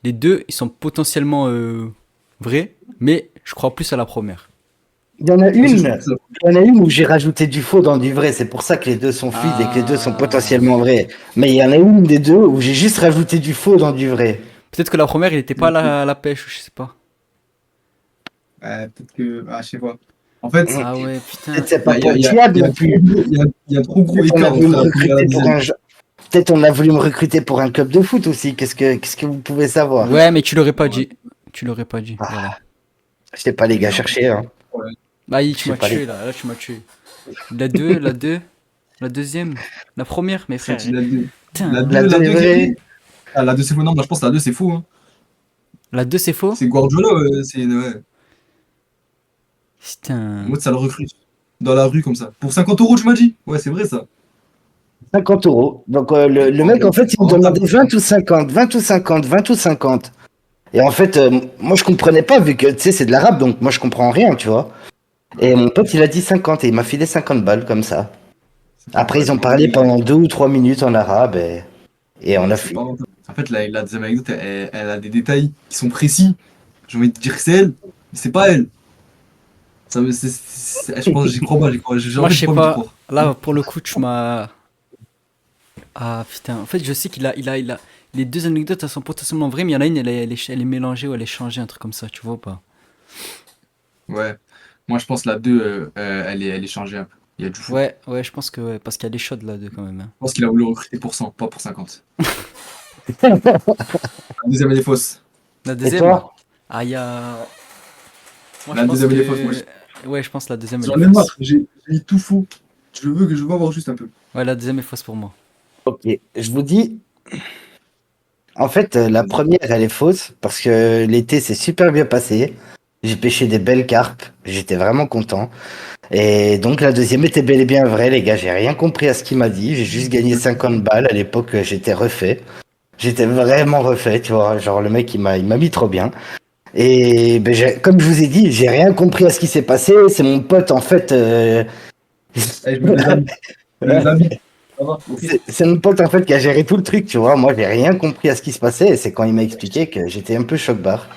Les deux, ils sont potentiellement vrais, mais je crois plus à la première. Il y en a une où j'ai rajouté du faux dans du vrai. C'est pour ça que les deux sont fluides et que les deux sont Ah. potentiellement vrais. Mais il y en a une des deux où j'ai juste rajouté du faux dans du vrai. Peut-être que la première, il était pas à la pêche, je sais pas. Peut-être que. Ah, je sais pas. En fait, Ah ouais, putain. Peut-être c'est pas il y a- il y a- fiable il y a non plus. il y a trop gros Peut-être on a écart voulu me entre la première et la recruter pour deuxième. Peut-être on a voulu me recruter pour un club de foot aussi. Qu'est-ce que vous pouvez savoir? Ouais, mais tu l'aurais pas dit. Tu l'aurais pas dit, voilà. Je sais pas les gars, chercher. Hein. Bah, tu sais m'as pas tué, là, tu m'as tué. La deuxième, la première, mes frères. La deux, Putain. la La deux, deux est vraie. Guerrier. Ah, la 2 c'est faux. Non, moi je pense que la 2 c'est faux. Hein. La 2, c'est faux? C'est Guardiola, ouais. Putain. En mode ça le recrute. Dans la rue comme ça. Pour 50 euros, tu m'as dit? Ouais, c'est vrai ça. 50 euros. Donc le mec, en fait, il me demandait 20 ou 50, 20 ou 50, 20 ou 50. Et en fait, moi, je comprenais pas, vu que, tu sais, c'est de l'arabe, donc moi, je comprends rien, tu vois. Et mon pote, il a dit 50, et il m'a filé 50 balles, comme ça. Après, ils ont parlé pendant 2 ou 3 minutes en arabe, et on a C'est fait. pas rentable. En fait, la deuxième anecdote, elle a des détails qui sont précis. J'ai envie de dire que c'est elle, mais c'est pas elle. Je pense, j'y crois pas, j'y crois. J'ai Moi, envie je sais de pas. croire. Là, pour le coup, tu m'as. Ah putain. En fait, je sais qu'il a. Les deux anecdotes, elles sont potentiellement vraies, mais il y en a une, elle est mélangée ou elle est changée, un truc comme ça, tu vois ou pas? Ouais. Moi, je pense que la 2, elle est changée un peu. Il y a du fou. Ouais, je pense que ouais, parce qu'il y a des shots là-dedans quand même. Hein. Je pense qu'il a voulu recruter pour 100, pas pour 50. La deuxième, elle est fausse. La Et deuxième. toi? Ah, il y a. Moi, La je pense deuxième, elle est que- fausse, moi, Ouais, je pense que la deuxième elle J'en est ai fausse. marre, j'ai mis tout faux. Je veux avoir juste un peu. Ouais, la deuxième est fausse pour moi. Ok, je vous dis. En fait, la première, elle est fausse, parce que l'été s'est super bien passé. J'ai pêché des belles carpes, j'étais vraiment content. Et donc, la deuxième était bel et bien vraie, les gars. J'ai rien compris à ce qu'il m'a dit. J'ai juste gagné 50 balles. À l'époque, j'étais refait. J'étais vraiment refait, tu vois. Genre, le mec, il m'a mis trop bien. Et ben, comme je vous ai dit, j'ai rien compris à ce qui s'est passé. C'est mon pote, en fait. Allez, je me les amis. Les amis. Ça va, ok. C'est mon pote, en fait, qui a géré tout le truc, tu vois. Moi, j'ai rien compris à ce qui se passait. Et c'est quand il m'a expliqué que j'étais un peu choc-barre.